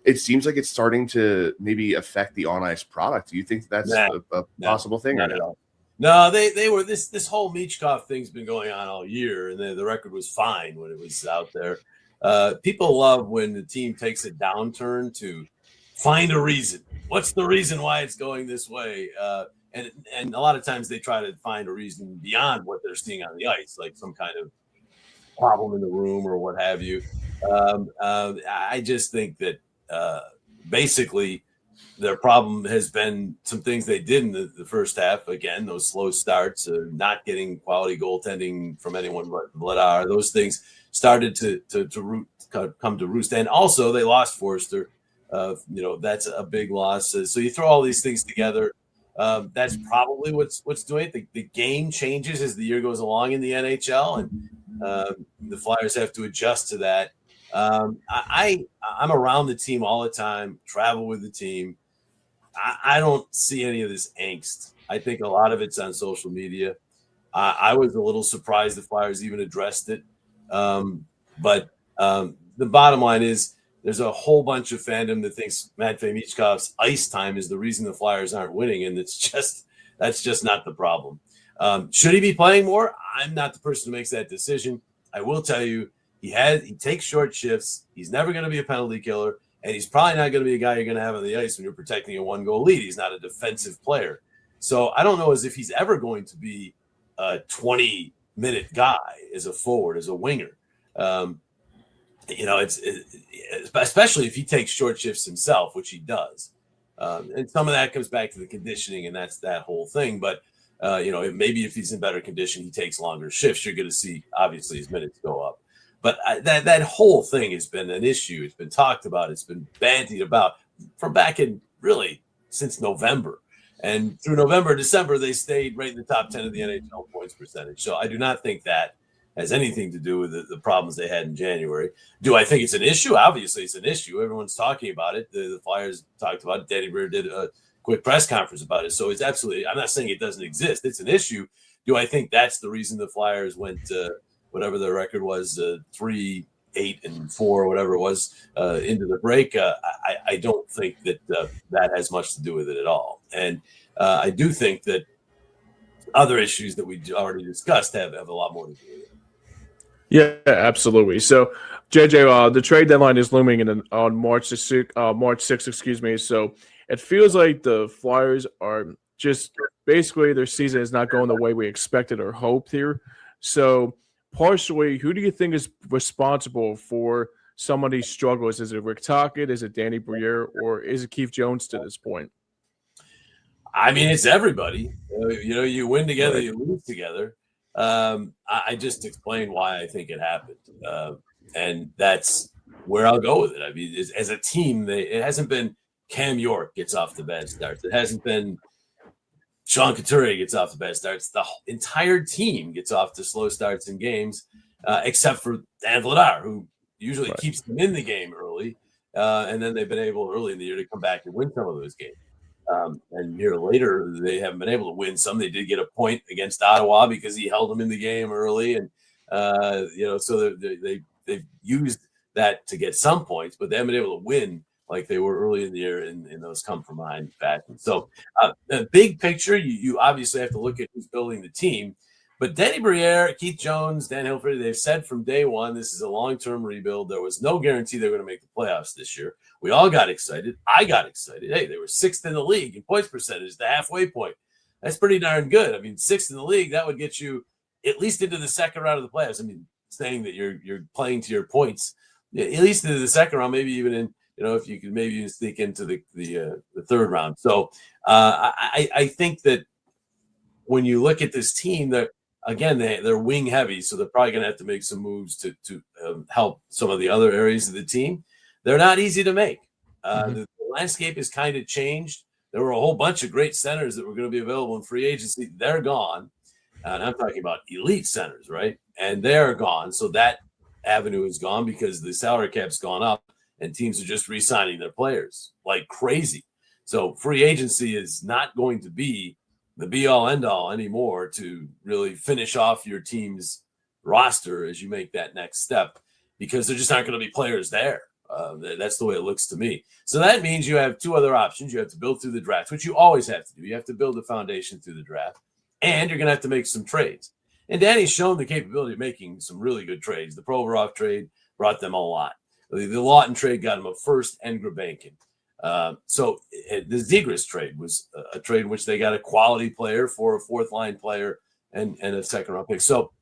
it seems like it's starting to maybe affect the on ice product. Do you think that's a possible thing? Not at all. No, they were this whole Michkov thing's been going on all year, and the record was fine when it was out there. People love when the team takes a downturn to find a reason. What's the reason why it's going this way? And a lot of times they try to find a reason beyond what they're seeing on the ice, like some kind of problem in the room or what have you. I just think that basically their problem has been some things they did in the first half. Again, those slow starts, not getting quality goaltending from anyone but Vladar. Those things started to come to roost. And also they lost Forster. That's a big loss. So you throw all these things together. That's probably what's doing it. The game changes as the year goes along in the NHL, and the Flyers have to adjust to that. I'm around the team all the time, travel with the team. I don't see any of this angst. I think a lot of it's on social media. I was a little surprised the Flyers even addressed it. But the bottom line is there's a whole bunch of fandom that thinks Matvei Michkov's ice time is the reason the Flyers aren't winning, and that's just not the problem. Should he be playing more? I'm not the person who makes that decision. I will tell you, he takes short shifts. He's never going to be a penalty killer, and he's probably not going to be a guy you're going to have on the ice when you're protecting a 1-goal lead. He's not a defensive player. So I don't know as if he's ever going to be a 20-minute guy as a forward, as a winger. Especially if he takes short shifts himself, which he does. And some of that comes back to the conditioning, and that's that whole thing. But, maybe if he's in better condition, he takes longer shifts. You're going to see, obviously, his minutes go up. But that whole thing has been an issue. It's been talked about. It's been bandied about from back in really since November. And through November, December, they stayed right in the top 10 of the NHL points percentage. So I do not think that has anything to do with the problems they had in January. Do I think it's an issue? Obviously, it's an issue. Everyone's talking about it. The Flyers talked about it. Danny Briere did a quick press conference about it. So it's absolutely – I'm not saying it doesn't exist. It's an issue. Do I think that's the reason the Flyers went whatever their record was, 3-8-4, whatever it was, into the break? I don't think that that has much to do with it at all. And I do think that other issues that we already discussed have a lot more to do with it. Yeah, absolutely. So, JJ, the trade deadline is looming on March 6th, excuse me. So it feels like the Flyers are just basically their season is not going the way we expected or hoped here. So partially, who do you think is responsible for some of these struggles? Is it Rick Tocchet? Is it Danny Briere? Or is it Keith Jones to this point? I mean, it's everybody. You win together, you lose together. I just explained why I think it happened. And that's where I'll go with it. I mean, as a team, it hasn't been Cam York gets off the bad starts. It hasn't been Sean Couturier gets off the bad starts. The entire team gets off to slow starts in games, except for Dan Vladar, who usually keeps them in the game early. And then they've been able early in the year to come back and win some of those games. And a year later, they haven't been able to win some. They did get a point against Ottawa because he held them in the game early. And, so they've used that to get some points, but they haven't been able to win like they were early in the year in those come-from-behind fashion. So the big picture, you obviously have to look at who's building the team. But Danny Briere, Keith Jones, Dan Hilferty, they've said from day one this is a long-term rebuild. There was no guarantee they're going to make the playoffs this year. We all got excited. I got excited. Hey, they were sixth in the league in points percentage, the halfway point. That's pretty darn good. I mean, sixth in the league, that would get you at least into the second round of the playoffs. I mean, saying that you're playing to your points, at least into the second round, maybe even in, if you could maybe even sneak into the third round. So I think that when you look at this team, they're wing heavy, so they're probably going to have to make some moves to help some of the other areas of the team. They're not easy to make. The landscape has kind of changed. There were a whole bunch of great centers that were going to be available in free agency. They're gone. And I'm talking about elite centers, right? And they're gone. So that avenue is gone because the salary cap's gone up and teams are just re-signing their players like crazy. So free agency is not going to be the be-all, end-all anymore to really finish off your team's roster as you make that next step because there just aren't going to be players there. That's the way it looks to me. So that means you have two other options. You have to build through the draft, which you always have to do. You have to build a foundation through the draft, and you're going to have to make some trades. And Danny's shown the capability of making some really good trades. The Provorov trade brought them a lot. The Lawton trade got him a first and Grabankin. So the Zegras trade was a trade in which they got a quality player for a fourth-line player and a second-round pick. So,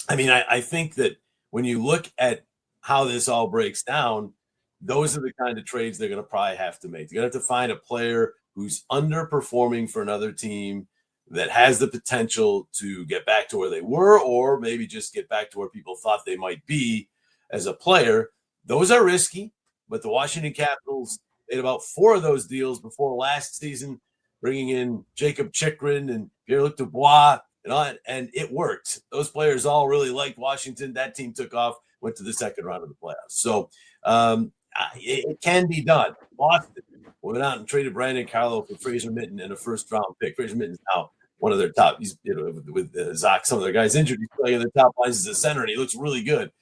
I mean, I think that when you look at how this all breaks down, those are the kind of trades they're going to probably have to make. They're going to have to find a player who's underperforming for another team that has the potential to get back to where they were or maybe just get back to where people thought they might be as a player. Those are risky, but the Washington Capitals made about 4 of those deals before last season, bringing in Jacob Chikrin and Pierre-Luc Dubois, and it worked. Those players all really liked Washington. That team took off, went to the second round of the playoffs. So it can be done. Boston went out and traded Brandon Carlo for Fraser Minten and a first-round pick. Fraser Minten's now one of their top. He's with Zach, some of their guys injured. He's playing in their top lines as a center, and he looks really good.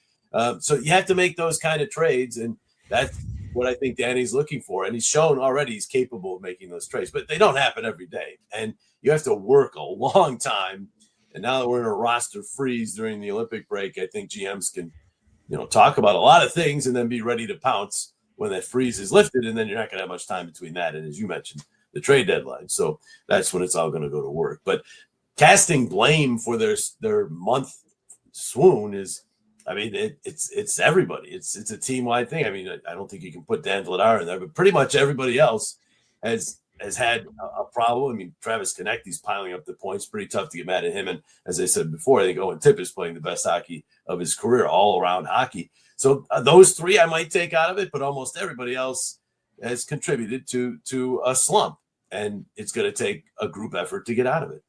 So you have to make those kind of trades, and that's what I think Danny's looking for. And he's shown already he's capable of making those trades, but they don't happen every day. And you have to work a long time. And now that we're in a roster freeze during the Olympic break, I think GMs can, talk about a lot of things and then be ready to pounce when that freeze is lifted. And then you're not going to have much time between that and, as you mentioned, the trade deadline. So that's when it's all going to go to work. But casting blame for their month swoon is, I mean, it's everybody. It's a team-wide thing. I mean, I don't think you can put Dan Vladar in there, but pretty much everybody else has had a problem. I mean, Travis Konecny's piling up the points. Pretty tough to get mad at him. And as I said before, I think Owen Tipp is playing the best hockey of his career, all-around hockey. So those 3 I might take out of it, but almost everybody else has contributed to a slump. and it's going to take a group effort to get out of it.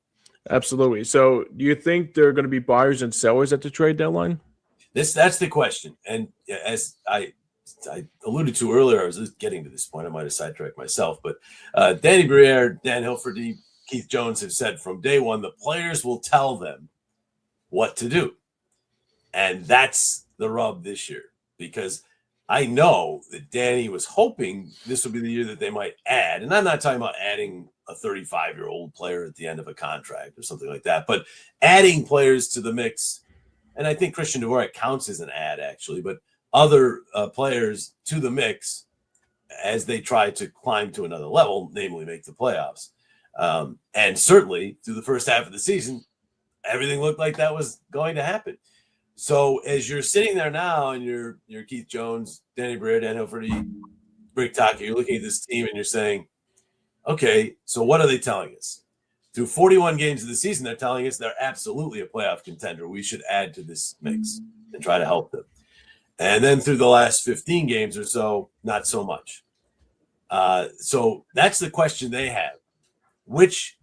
Absolutely. So do you think there are going to be buyers and sellers at the trade deadline? That's the question. And as I alluded to earlier, I was just getting to this point. I might have sidetracked myself, but Danny Briere, Dan Hilferty, Keith Jones have said from day one, the players will tell them what to do. And that's the rub this year, because I know that Danny was hoping this would be the year that they might add. And I'm not talking about adding a 35-year-old player at the end of a contract or something like that, but adding players to the mix. And I think Christian Dvorak counts as an ad, actually, but other players to the mix as they try to climb to another level, namely make the playoffs. And certainly through the first half of the season, everything looked like that was going to happen. So as you're sitting there now and you're Keith Jones, Danny Briere, Dan Hilferty, Rick Taka, you're looking at this team and you're saying, okay, so what are they telling us? Through 41 games of the season, they're telling us they're absolutely a playoff contender. We should add to this mix and try to help them. And then through the last 15 games or so, not so much. So that's the question they have. Which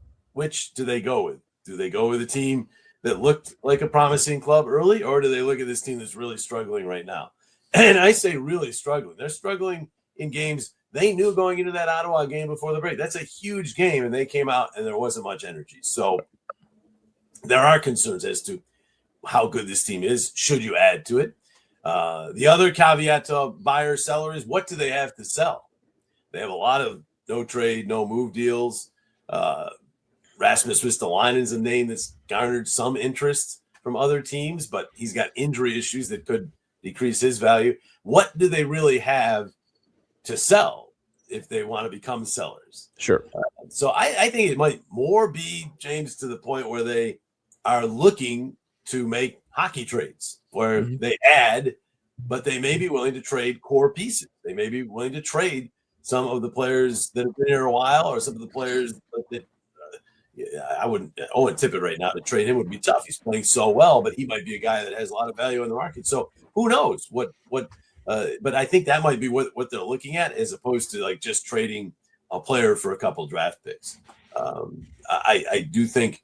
do they go with? Do they go with a team that looked like a promising club early, or do they look at this team that's really struggling right now? And I say really struggling. They're struggling in games they knew going into that Ottawa game before the break. That's a huge game, and they came out and there wasn't much energy. So there are concerns as to how good this team is. Should you add to it? The other caveat to buyer seller is, what do they have to sell? They have a lot of no trade, no move deals. Rasmus Ristolainen is a name that's garnered some interest from other teams, but he's got injury issues that could decrease his value. What do they really have to sell if they want to become sellers? Sure. So I think it might more be, James, to the point where they are looking to make hockey trades where they add, but they may be willing to trade core pieces. They may be willing to trade some of the players that have been here a while, or some of the players that I wouldn't. Owen Tippett right now, to trade him would be tough. He's playing so well, but he might be a guy that has a lot of value in the market. So who knows what? But I think that might be what they're looking at, as opposed to like just trading a player for a couple draft picks. I do think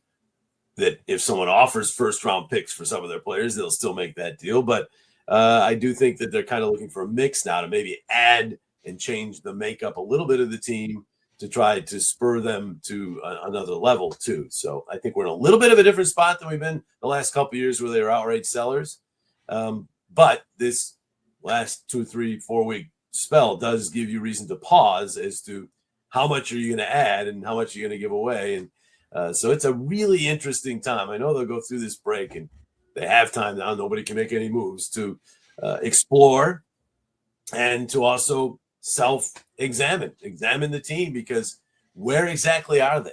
that if someone offers first round picks for some of their players, they'll still make that deal. But I do think that they're kind of looking for a mix now to maybe add and change the makeup a little bit of the team to try to spur them to another level too. So I think we're in a little bit of a different spot than we've been the last couple of years, where they were outright sellers. But this last 2, 3, 4 week spell does give you reason to pause as to how much are you going to add and how much you're going to give away. And so it's a really interesting time. I know they'll go through this break and they have time now. Nobody can make any moves to explore and to also examine the team, because where exactly are they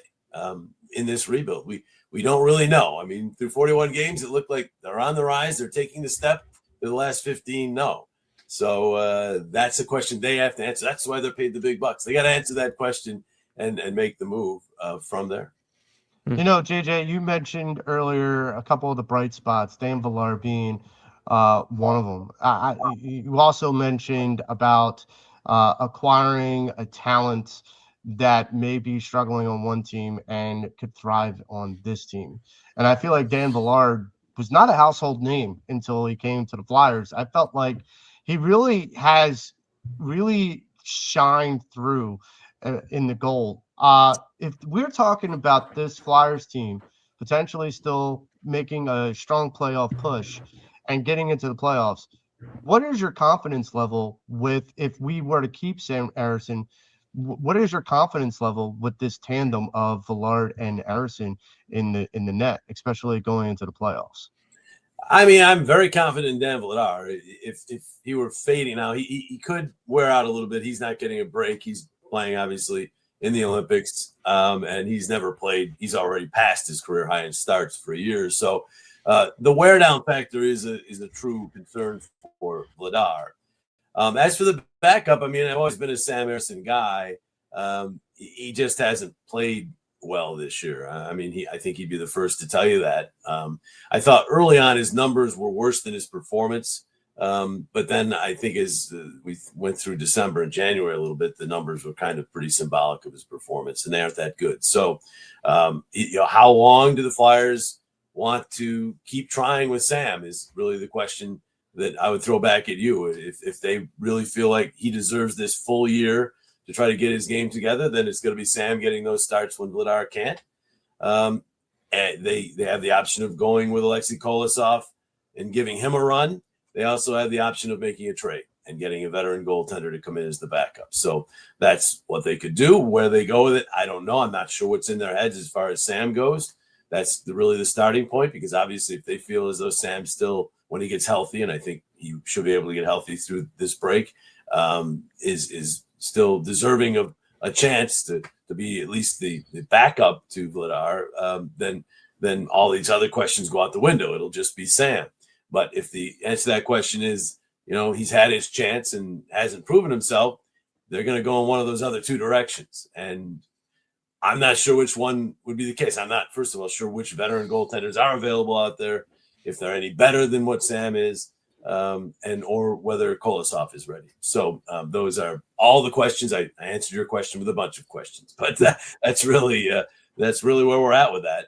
in this rebuild? We don't really know. I mean, through 41 games, it looked like they're on the rise. They're taking the step. To the last 15, no. So that's a question they have to answer. That's why they're paid the big bucks. They got to answer that question and make the move from there. You know, JJ, you mentioned earlier a couple of the bright spots, Dan Villard being one of them. You also mentioned about acquiring a talent that may be struggling on one team and could thrive on this team. And I feel like Dan Villard was not a household name until he came to the Flyers. I felt like he really has shined through in the goal. If we're talking about this Flyers team potentially still making a strong playoff push and getting into the playoffs, what is your confidence level with, if we were to keep Sam Ersson, what is your confidence level with this tandem of Villard and Ersson in the net, especially going into the playoffs? I mean, I'm very confident in Dan Villard. If he were fading now, he could wear out a little bit. He's not getting a break. He's playing, obviously, in the Olympics, and he's never played. He's already passed his career high in starts for years. So the wear down factor is a true concern for Vladar. As for the backup, I mean, I've always been a Sam Ersson guy. He just hasn't played well this year. I mean, I think he'd be the first to tell you that. I thought early on his numbers were worse than his performance. But then I think as we went through December and January a little bit, the numbers were kind of pretty symbolic of his performance, and they aren't that good. So, how long do the Flyers want to keep trying with Sam is really the question that I would throw back at you. If they really feel like he deserves this full year to try to get his game together, then it's going to be Sam getting those starts when Vladar can't. And they have the option of going with Alexei Kolosov and giving him a run. They also have the option of making a trade and getting a veteran goaltender to come in as the backup. So that's what they could do. Where they go with it, I don't know. I'm not sure what's in their heads as far as Sam goes. That's really the starting point, because obviously if they feel as though Sam still, when he gets healthy, and I think he should be able to get healthy through this break, is still deserving of a chance to be at least the backup to Vladar, then all these other questions go out the window. It'll just be Sam. But if the answer to that question is, he's had his chance and hasn't proven himself, they're going to go in one of those other two directions. And I'm not sure which one would be the case. I'm not, first of all, sure which veteran goaltenders are available out there, if they're any better than what Sam is, or whether Kolosov is ready. So those are all the questions. I answered your question with a bunch of questions, but that's really where we're at with that.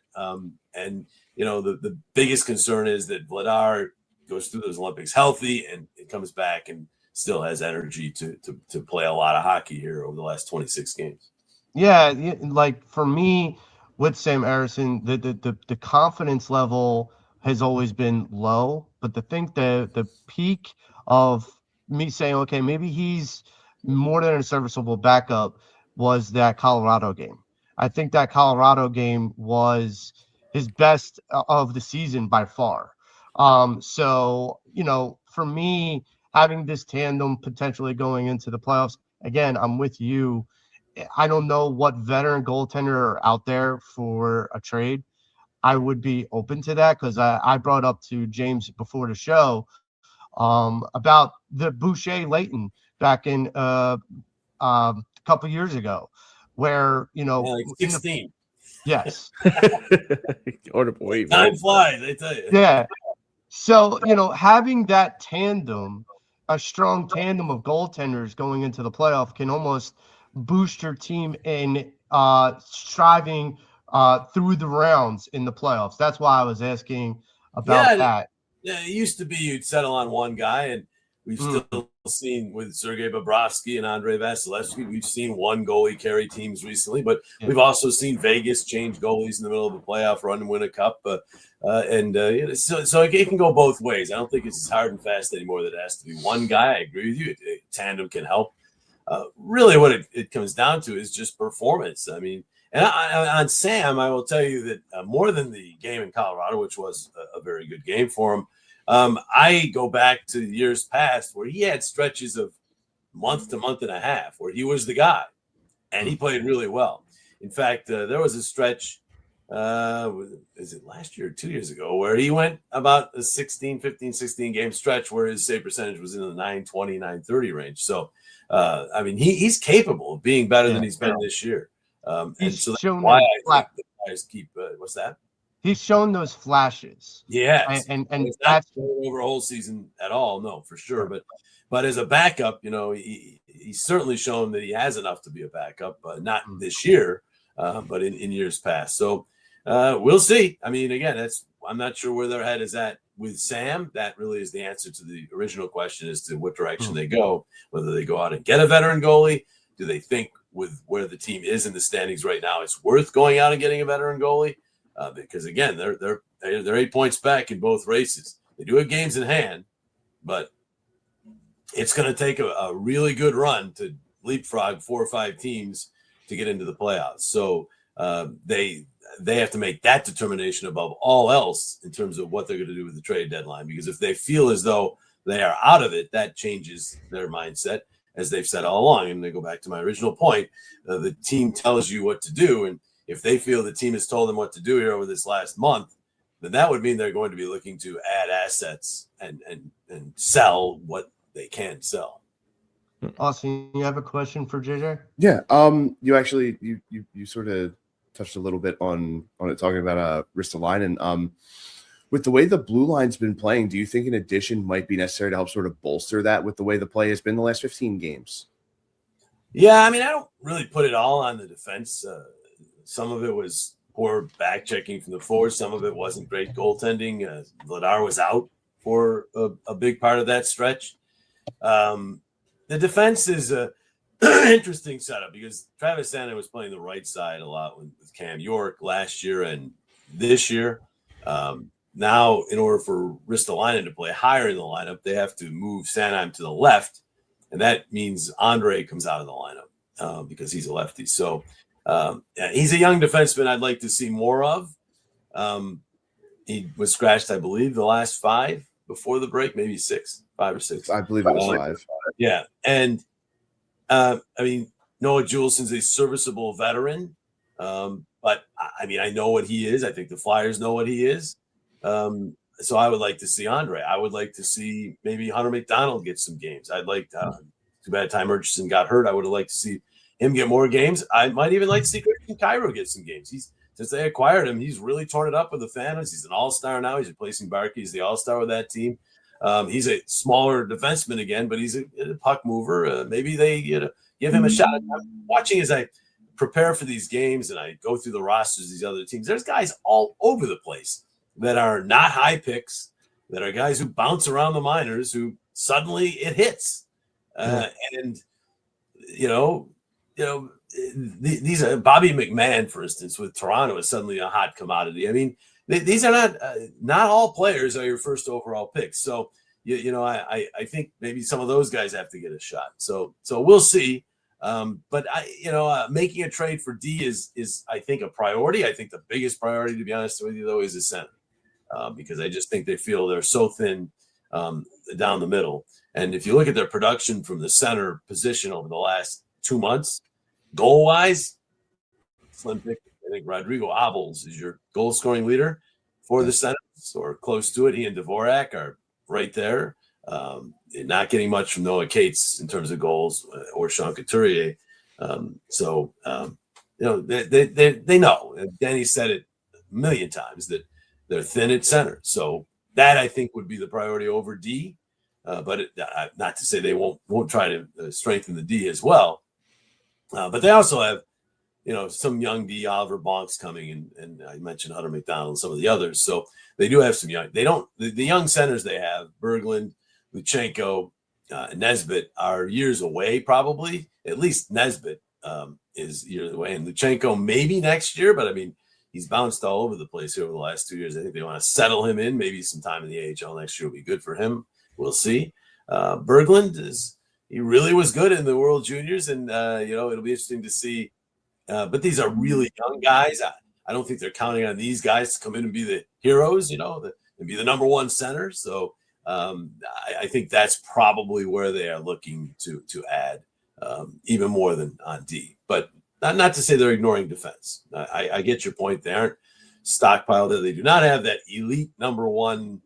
And the biggest concern is that Vladar goes through those Olympics healthy and it comes back and still has energy to play a lot of hockey here over the last 26 games. Yeah, like for me with Sam Ersson, the confidence level has always been low, but the peak of me saying, okay, maybe he's more than a serviceable backup was that Colorado game. I think that Colorado game was his best of the season by far. So, for me, having this tandem potentially going into the playoffs, again, I'm with you. I don't know what veteran goaltender are out there for a trade. I would be open to that because I brought up to James before the show about the Boucher Layton back in a couple years ago, where like 16. Yes. Time flies, I tell you. Yeah. So, having that tandem, a strong tandem of goaltenders going into the playoff can almost boost your team in striving through the rounds in the playoffs. That's why I was asking about that. Yeah, it used to be you'd settle on one guy, and we've still seen with Sergei Bobrovsky and Andrei Vasilevsky, we've seen one goalie carry teams recently, but we've also seen Vegas change goalies in the middle of a playoff run and win a cup. So it can go both ways. I don't think it's as hard and fast anymore that it has to be one guy. I agree with you. Tandem can help. Really what it comes down to is just performance. I mean, and on Sam, I will tell you that more than the game in Colorado, which was a very good game for him, I go back to years past where he had stretches of month to month and a half where he was the guy and he played really well. In fact, there was a stretch, is it last year or 2 years ago, where he went about a 16 game stretch where his save percentage was in the 920, 930 range. So, he's capable of being better than he's been this year. And so that's why I think the guys keep, what's that? He's shown those flashes. Yes. And that's not over a whole season at all. No, for sure. But as a backup, he's certainly shown that he has enough to be a backup, not this year, but in years past. So we'll see. I mean, again, I'm not sure where their head is at with Sam. That really is the answer to the original question as to what direction they go, whether they go out and get a veteran goalie. Do they think with where the team is in the standings right now, it's worth going out and getting a veteran goalie? Because again, they're 8 points back in both races. They do have games in hand, but it's going to take a really good run to leapfrog 4 or 5 teams to get into the playoffs. So they have to make that determination above all else in terms of what they're going to do with the trade deadline. Because if they feel as though they are out of it, that changes their mindset, as they've said all along. And they go back to my original point: the team tells you what to do, and if they feel the team has told them what to do here over this last month, then that would mean they're going to be looking to add assets and sell what they can sell. Austin, you have a question for JJ? Yeah. You actually you sort of touched a little bit on it, talking about Ristolainen. With the way the blue line's been playing, do you think an addition might be necessary to help sort of bolster that with the way the play has been the last 15 games? Yeah, I mean, I don't really put it all on the defense. Some of it was poor back checking from the forward. Some of it wasn't great goaltending. Vladar was out for a big part of that stretch. The defense is a interesting setup because Travis Sanna was playing the right side a lot with Cam York last year and this year. Now, in order for Ristolainen to play higher in the lineup, they have to move Sanheim to the left, and that means Andre comes out of the lineup because he's a lefty. So he's a young defenseman I'd like to see more of. He was scratched, I believe, the last 5 before the break, maybe 5 or 6. I believe it was 5. Yeah, and I mean, Noah Julesen's a serviceable veteran, but I mean, I know what he is. I think the Flyers know what he is. So I would like to see Andre. I would like to see maybe Hunter McDonald get some games. I'd like too bad Ty Murchison got hurt. I would have liked to see him get more games. I might even like to see Christian Cairo get some games. Since they acquired him, he's really torn it up with the Phantoms. He's an all-star now. He's replacing Barkey. He's the all-star with that team. He's a smaller defenseman again, but he's a puck mover. Maybe they give him a shot. I'm watching as I prepare for these games and I go through the rosters of these other teams. There's guys all over the place that are not high picks, that are guys who bounce around the minors, who suddenly it hits. And, these are Bobby McMahon, for instance, with Toronto is suddenly a hot commodity. I mean, these are not all players are your first overall picks. So, I think maybe some of those guys have to get a shot. So we'll see. But making a trade for D is I think a priority. I think the biggest priority, to be honest with you, though, is the center. Because I just think they feel they're so thin down the middle. And if you look at their production from the center position over the last 2 months, goal-wise, slim pick. I think Rodrigo Abels is your goal-scoring leader for the Senators, or close to it. He and Dvorak are right there. Not getting much from Noah Cates in terms of goals or Sean Couturier. They know. Danny said it a million times that they're thin at center. So that, I think, would be the priority over D. But not to say they won't try to strengthen the D as well. But they also have, some young D, Oliver Bonks coming, and I mentioned Hunter McDonald and some of the others. So they do have some young. They don't the young centers they have, Berglund, Luchenko, Nesbitt, are years away probably. At least Nesbitt is years away, and Luchenko maybe next year. But I mean, he's bounced all over the place here over the last 2 years. I think they want to settle him in. Maybe some time in the AHL next year will be good for him. We'll see. Berglund he really was good in the World Juniors, and it'll be interesting to see. But these are really young guys. I don't think they're counting on these guys to come in and be the heroes, and be the number one center. So I think that's probably where they are looking to add even more than on D. But not to say they're ignoring defense. I get your point. They aren't stockpiled there. They do not have that elite number one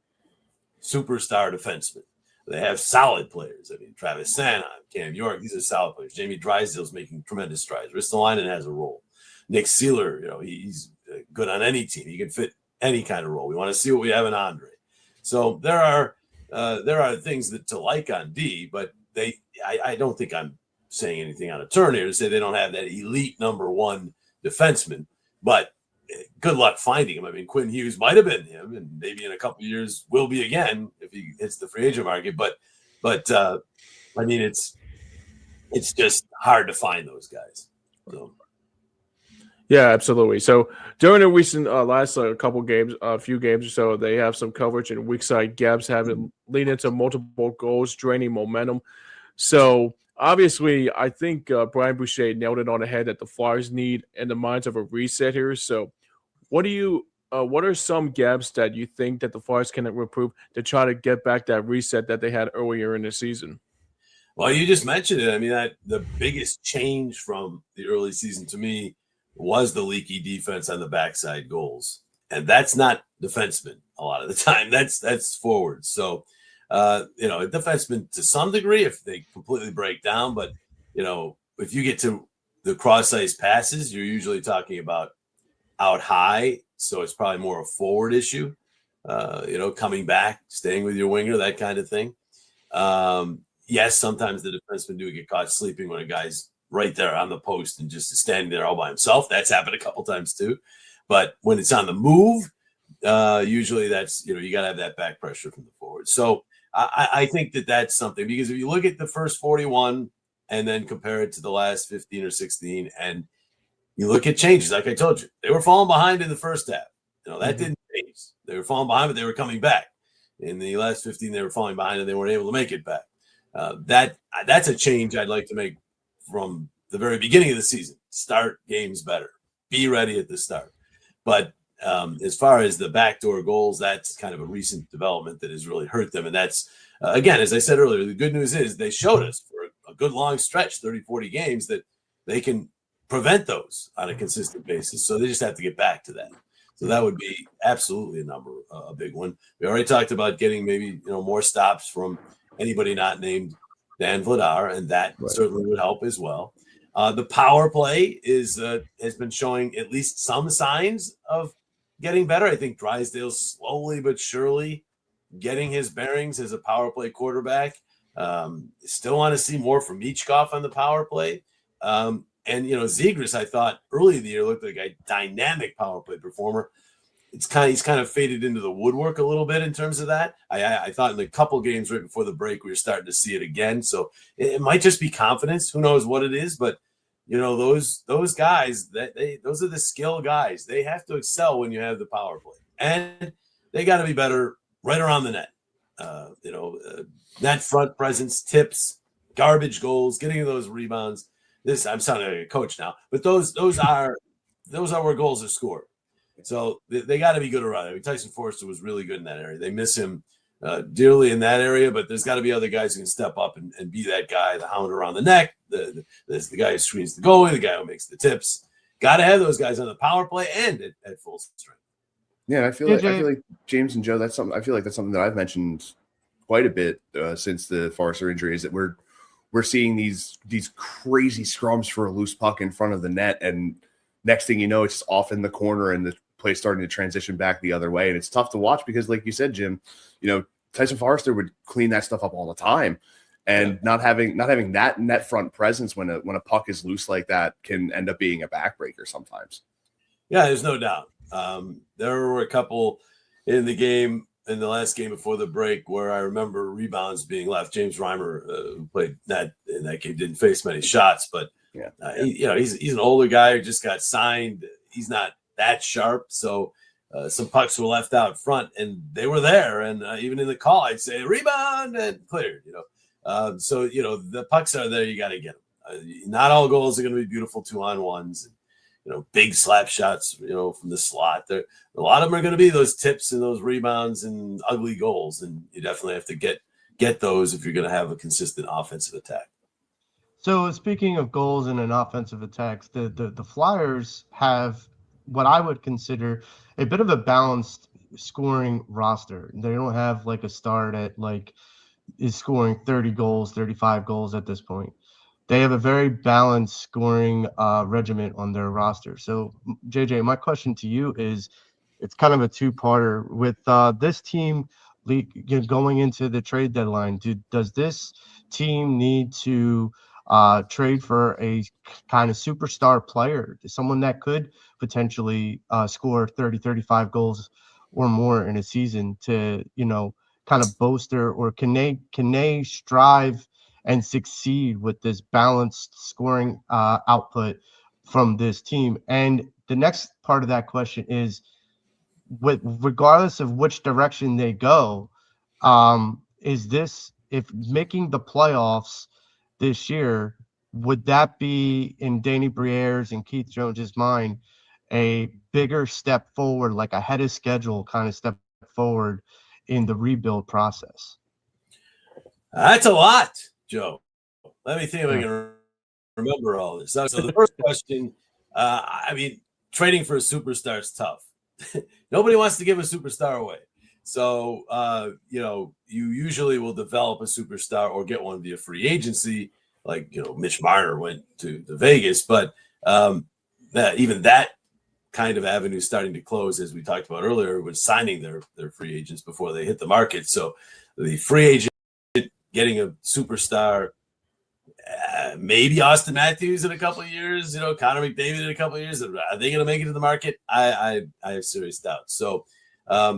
superstar defenseman. They have solid players. I mean, Travis Sanheim, Cam York, these are solid players. Jamie Drysdale's making tremendous strides. Ristolainen has a role. Nick Seeler, he's good on any team. He can fit any kind of role. We want to see what we have in Andre. So there are things to like on D, but I don't think I'm saying anything on a turn here to say they don't have that elite number one defenseman, but good luck finding him. I mean, Quinn Hughes might have been him, and maybe in a couple of years will be again if he hits the free agent market. But I mean, it's just hard to find those guys. So. Yeah, absolutely. So during the recent last few games or so, they have some coverage and weak side gaps having lead into multiple goals, draining momentum. So obviously, I think Brian Boucher nailed it on the head that the Flyers need in the minds of a reset here. So what are some gaps that you think that the Flyers can improve to try to get back that reset that they had earlier in the season? Well, you just mentioned it. I mean, the biggest change from the early season to me was the leaky defense on the backside goals. And that's not defensemen a lot of the time. That's forwards. So, a defenseman to some degree if they completely break down. But, if you get to the cross-ice passes, you're usually talking about out high. So it's probably more a forward issue. coming back, staying with your winger, that kind of thing. Yes, sometimes the defensemen do get caught sleeping when a guy's right there on the post and just standing there all by himself. That's happened a couple times too. But when it's on the move, usually that's, you got to have that back pressure from the forward. So I think that's something, because if you look at the first 41 and then compare it to the last 15 or 16, and you look at changes, like I told you, they were falling behind in the first half. That didn't change. They were falling behind, but they were coming back. In the last 15, they were falling behind and they weren't able to make it back. That's a change I'd like to make from the very beginning of the season. Start games better. Be ready at the start. But as far as the backdoor goals, that's kind of a recent development that has really hurt them. And that's, again, as I said earlier, the good news is they showed us for a good long stretch, 30, 40 games, that they can prevent those on a consistent basis. So they just have to get back to that. So that would be absolutely a big one. We already talked about getting maybe more stops from anybody not named Dan Vladar, and that certainly would help as well. The power play has been showing at least some signs of getting better. I think Drysdale's slowly but surely getting his bearings as a power play quarterback. Still want to see more from Michkov on the power play. And Zegras, I thought early in the year, looked like a dynamic power play performer. He's kind of faded into the woodwork a little bit in terms of that. I thought in a couple games right before the break, we were starting to see it again. So it might just be confidence. Who knows what it is? But those guys, those are the skill guys. They have to excel when you have the power play, and they got to be better right around the net. Net front presence, tips, garbage goals, getting those rebounds. I'm sounding like a coach now, but those are where goals are scored. So they got to be good around it. I mean, Tyson Forster was really good in that area. They miss him dearly in that area, but there's got to be other guys who can step up and be that guy, the hound around the neck, the guy who screens the goalie, the guy who makes the tips. Got to have those guys on the power play and at full strength. Yeah, I feel like James and Joe, that's something that I've mentioned quite a bit since the Forster injury, is that we're seeing these crazy scrums for a loose puck in front of the net, and next thing you know, it's off in the corner and the play's starting to transition back the other way. And it's tough to watch because, like you said, Jim, Tyson Forster would clean that stuff up all the time. And not having that net front presence when a puck is loose like that can end up being a backbreaker sometimes. Yeah, there's no doubt. There were a couple in the last game before the break where I remember rebounds being left. James Reimer, who played that in that game, didn't face many shots, but he's an older guy who just got signed. He's not that sharp, so some pucks were left out front, and they were there. And even in the call, I'd say rebound and cleared. So the pucks are there. You got to get them. Not all goals are going to be beautiful 2-on-1s. Big slap shots, from the slot. A lot of them are going to be those tips and those rebounds and ugly goals, and you definitely have to get those if you're going to have a consistent offensive attack. So speaking of goals and an offensive attacks, the Flyers have what I would consider a bit of a balanced scoring roster. They don't have like a star that is scoring 30 goals, 35 goals at this point. They have a very balanced scoring regiment on their roster. So, JJ, my question to you is, it's kind of a two-parter. With this team going into the trade deadline, does this team need to trade for a kind of superstar player, someone that could potentially score 30, 35 goals or more in a season to, kind of bolster, or can they strive and succeed with this balanced scoring output from this team? And the next part of that question is, regardless of which direction they go, if making the playoffs this year, would that be, in Danny Briere's and Keith Jones's mind, a bigger step forward, like ahead of schedule kind of step forward in the rebuild process? That's a lot, Joe. Let me think if I can remember all this. So the first question, trading for a superstar is tough. Nobody wants to give a superstar away. So, you usually will develop a superstar or get one via free agency, like, Mitch Marner went to Vegas. But even that kind of avenue starting to close, as we talked about earlier, was signing their free agents before they hit the market. So the free agent getting a superstar, maybe Austin Matthews in a couple of years, Connor McDavid in a couple of years. Are they going to make it to the market? I have serious doubts. So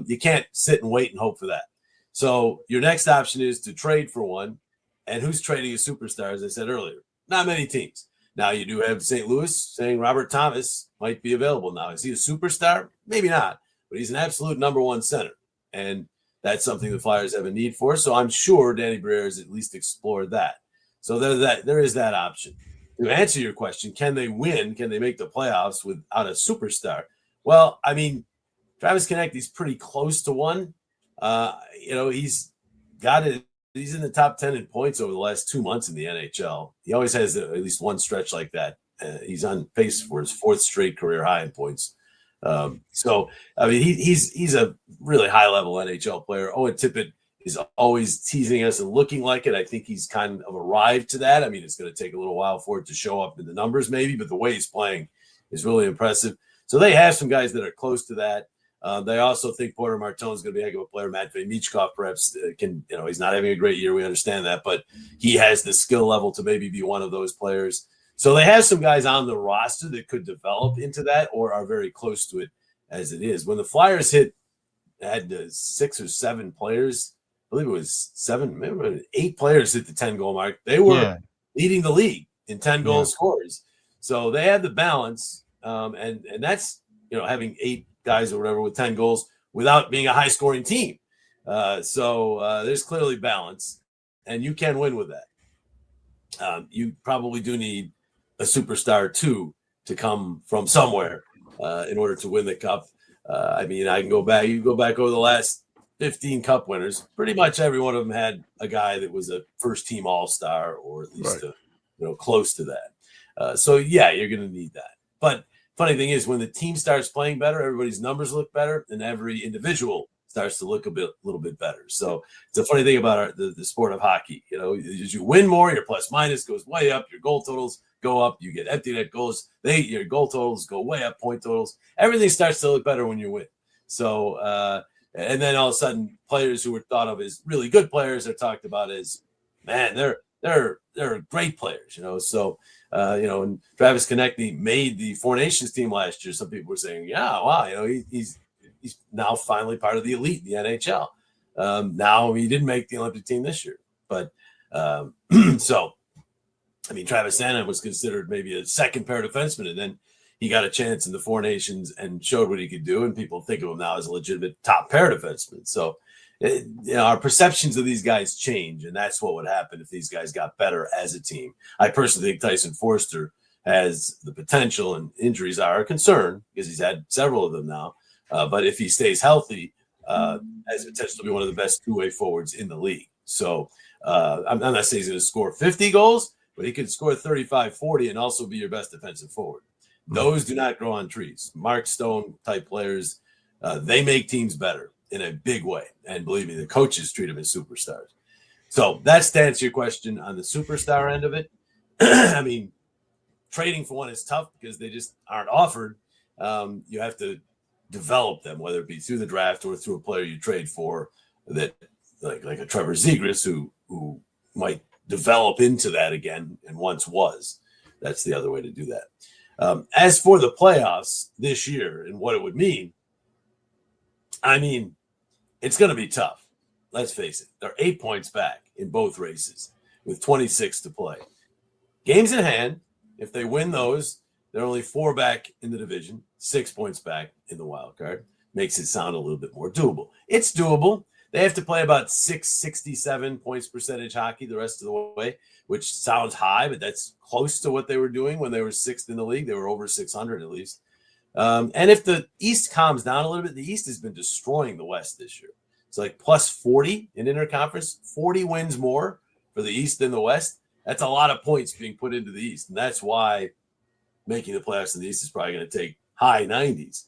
you can't sit and wait and hope for that. So your next option is to trade for one. And who's trading a superstar, as I said earlier? Not many teams. Now, you do have St. Louis saying Robert Thomas might be available now. Is he a superstar? Maybe not, but he's an absolute number one center. And that's something the Flyers have a need for. So I'm sure Danny Briere has at least explored that. So there is that option. To answer your question, can they win? Can they make the playoffs without a superstar? Well, I mean, Travis Konecny's pretty close to one. He's got it. He's in the top 10 in points over the last 2 months in the NHL. He always has at least one stretch like that. He's on pace for his fourth straight career high in points. So, I mean, he's a really high-level NHL player. Owen Tippett is always teasing us and looking like it. I think he's kind of arrived to that. I mean, it's going to take a little while for it to show up in the numbers maybe, but the way he's playing is really impressive. So they have some guys that are close to that. They also think Porter Martone is going to be a heck of a player. Matvei Michkov perhaps he's not having a great year. We understand that, but he has the skill level to maybe be one of those players. So they have some guys on the roster that could develop into that or are very close to it as it is. When the Flyers had 6 or 7 players, I believe it was 7, maybe 8 players hit the 10-goal mark. They were leading the league in 10-goal scores. So they had the balance, and that's, having 8 guys or whatever with 10 goals without being a high-scoring team. So there's clearly balance, and you can win with that. You probably do need a superstar, too, to come from somewhere in order to win the cup. I mean, you go back over the last 15 cup winners. Pretty much every one of them had a guy that was a first-team all-star or at least close to that. So, you're going to need that. But funny thing is, when the team starts playing better, everybody's numbers look better, and every individual starts to look a little bit better. So it's a funny thing about the sport of hockey. As you win more, your plus minus goes way up, your goal totals go up, you get empty net goals, your goal totals go way up, point totals. Everything starts to look better when you win. So and then all of a sudden, players who were thought of as really good players are talked about as, man, they're great players. So. And Travis Konecny made the Four Nations team last year. Some people were saying, he's now finally part of the elite, the NHL. Now he didn't make the Olympic team this year, but so I mean, Travis Sanheim was considered maybe a second pair defenseman, and then he got a chance in the Four Nations and showed what he could do, and people think of him now as a legitimate top pair defenseman. So our perceptions of these guys change, and that's what would happen if these guys got better as a team. I personally think Tyson Forster has the potential, and injuries are a concern because he's had several of them now. But if he stays healthy, has potential to be one of the best two-way forwards in the league. So I'm not saying he's going to score 50 goals, but he could score 35, 40 and also be your best defensive forward. Those do not grow on trees. Mark Stone type players, they make teams better in a big way. And believe me, the coaches treat them as superstars. So that's to answer your question on the superstar end of it. I mean, trading for one is tough because they just aren't offered. You have to develop them, whether it be through the draft or through a player you trade for that, like a Trevor Zegras, who might develop into that again and once was. That's the other way to do that. As for the playoffs this year and what it would mean, I mean, it's going to be tough. Let's face it. They're 8 points back in both races with 26 to play. Games in hand, if they win those, they're only 4 back in the division, 6 points back in the wild card. Makes it sound a little bit more doable. It's doable. They have to play about 667 points percentage hockey the rest of the way, which sounds high, but that's close to what they were doing when they were 6th in the league. They were over 600 at least. And if the East calms down a little bit, the East has been destroying the West this year. It's like plus 40 in interconference, 40 wins more for the East than the West. That's a lot of points being put into the East. And that's why making the playoffs in the East is probably going to take high 90s.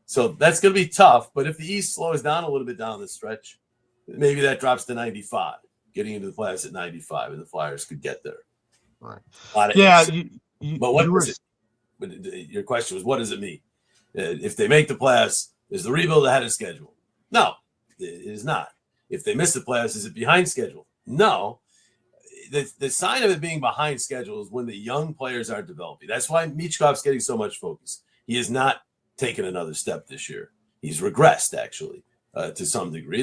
So that's going to be tough. But if the East slows down a little bit down the stretch, maybe that drops to 95, getting into the playoffs at 95, and the Flyers could get there. Right. But what was it? But your question was, what does it mean? If they make the playoffs, is the rebuild ahead of schedule? No, it is not. If they miss the playoffs, is it behind schedule? No. The sign of it being behind schedule is when the young players are developing. That's why Michkov's getting so much focus. He has not taken another step this year. He's regressed, actually, to some degree.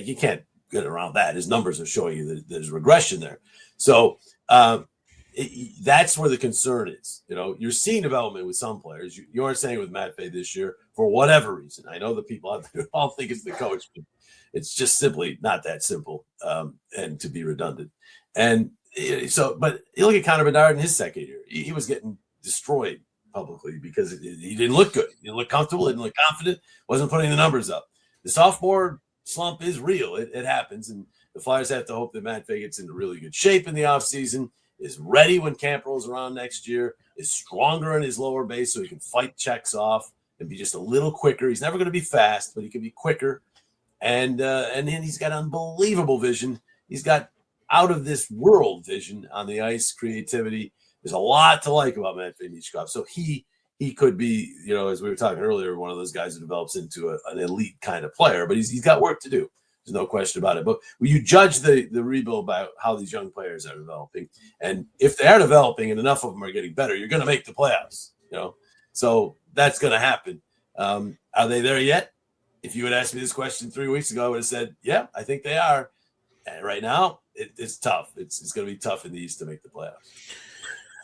You can't get around that. His numbers are showing you that there's regression there. So that's where the concern is. You're seeing development with some players. You aren't saying with Matt Fay this year for whatever reason. I know the people out there all think it's the coach, but it's just simply not that simple, and to be redundant. And so, but you look at Connor Bedard in his second year, he was getting destroyed publicly because he didn't look good. He didn't look comfortable. He didn't look confident. Wasn't putting the numbers up. The sophomore slump is real. It happens. And the Flyers have to hope that Matt Fay gets into really good shape in the offseason, is ready when camp rolls around next year, is stronger in his lower base so he can fight checks off and be just a little quicker. He's never going to be fast, but he can be quicker. And then he's got unbelievable vision. He's got out of this world vision on the ice, creativity. There's a lot to like about Matt Michkov. So he could be, as we were talking earlier, one of those guys who develops into an elite kind of player, but he's got work to do. There's no question about it. But when you judge the rebuild by how these young players are developing, and if they are developing and enough of them are getting better, you're going to make the playoffs, So that's going to happen. Are they there yet? If you had asked me this question 3 weeks ago, I would have said, yeah, I think they are. And right now, it's tough. It's going to be tough in the East to make the playoffs.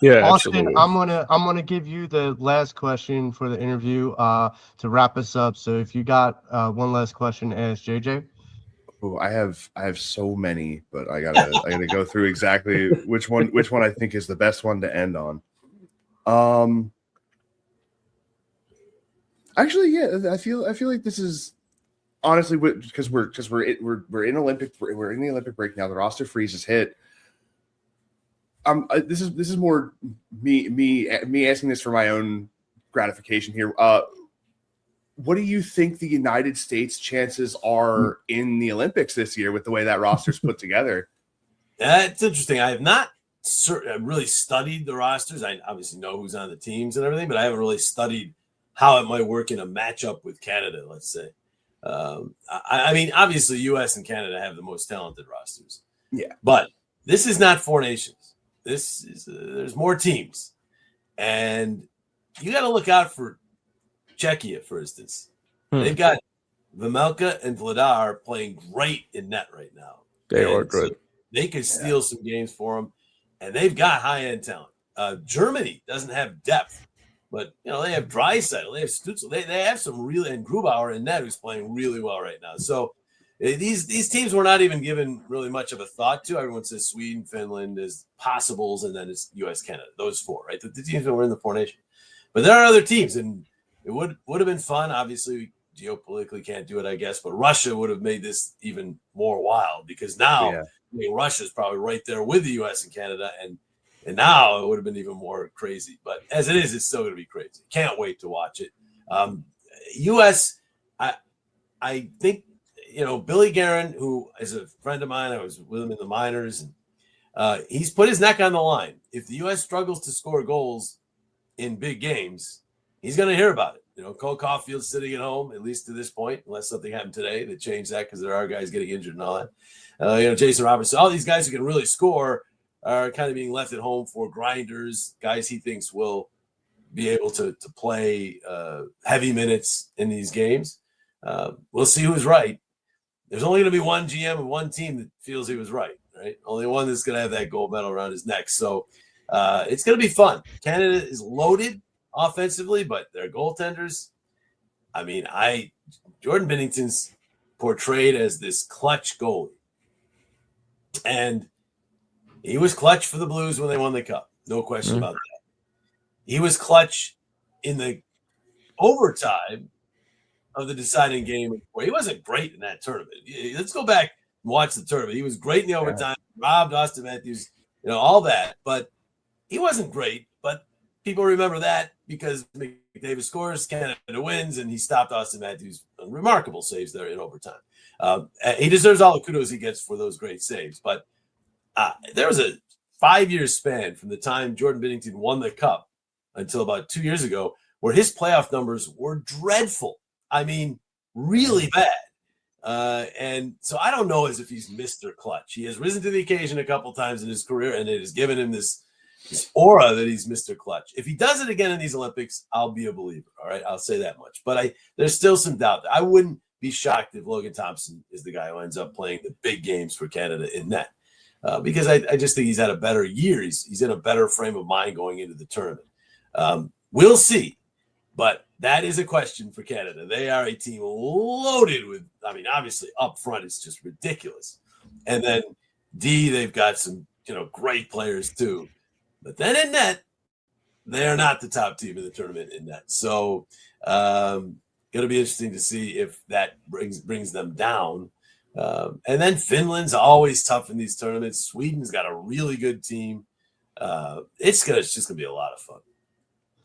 Yeah, Austin, absolutely. I'm gonna give you the last question for the interview to wrap us up. So if you got one last question, ask JJ. Oh, I have so many, but I gotta go through exactly which one I think is the best one to end on. Actually, yeah, I feel like this is honestly because we're in the Olympic break now. The roster freeze is hit. This is more me asking this for my own gratification here. What do you think the United States chances are in the Olympics this year with the way that roster's put together? It's interesting. I have not really studied the rosters. I obviously know who's on the teams and everything, but I haven't really studied how it might work in a matchup with Canada, let's say. I mean, obviously, U.S. and Canada have the most talented rosters. Yeah. But this is not four nations. This is there's more teams. And you got to look out for Czechia, for instance. They've got Vemelka and Vladar playing great in net right now. They are good. So they could steal some games for them, and they've got high-end talent. Germany doesn't have depth, but they have Draisaitl, they have Stützle, they have some really, and Grubauer in net who's playing really well right now. So these teams were not even given really much of a thought to. Everyone says Sweden, Finland is possibles, and then it's U.S., Canada. Those four, right? The teams that were in the four nations. But there are other teams, and it would have been fun. Obviously, geopolitically can't do it, I guess, but Russia would have made this even more wild because now Russia's probably right there with the U.S. and Canada, and now it would have been even more crazy. But as it is, it's still going to be crazy. Can't wait to watch it. U.S., I think, Billy Guerin, who is a friend of mine, I was with him in the minors, and he's put his neck on the line. If the U.S. struggles to score goals in big games, he's going to hear about it. Cole Caulfield's sitting at home, at least to this point, unless something happened today that changed that because there are guys getting injured and all that. Jason Robertson, all these guys who can really score are kind of being left at home for grinders, guys he thinks will be able to play heavy minutes in these games. We'll see who's right. There's only going to be one GM and one team that feels he was right? Only one that's going to have that gold medal around his neck. So it's going to be fun. Canada is loaded offensively, but their goaltenders, I mean, Jordan Binnington's portrayed as this clutch goalie. And he was clutch for the Blues when they won the Cup. No question about that. He was clutch in the overtime of the deciding game. He wasn't great in that tournament. Let's go back and watch the tournament. He was great in the overtime, robbed Austin Matthews, all that. But he wasn't great. But people remember that because McDavid scores, Canada wins, and he stopped Austin Matthews' remarkable saves there in overtime. He deserves all the kudos he gets for those great saves. But there was a 5-year span from the time Jordan Binnington won the Cup until about 2 years ago where his playoff numbers were dreadful. I mean, really bad. And so I don't know as if he's Mr. Clutch. He has risen to the occasion a couple times in his career, and it has given him this aura that he's Mr. Clutch. If he does it again in these Olympics, I'll be a believer. All right, I'll say that much. But there's still some doubt. I wouldn't be shocked if Logan Thompson is the guy who ends up playing the big games for Canada in net, because I just think he's had a better year. He's in a better frame of mind going into the tournament. We'll see. But that is a question for Canada. They are a team loaded with, I mean, obviously up front, it's just ridiculous. And then they've got some, great players too. But then in net, they are not the top team in the tournament in net. So going to be interesting to see if that brings them down. And then Finland's always tough in these tournaments. Sweden's got a really good team. It's just going to be a lot of fun.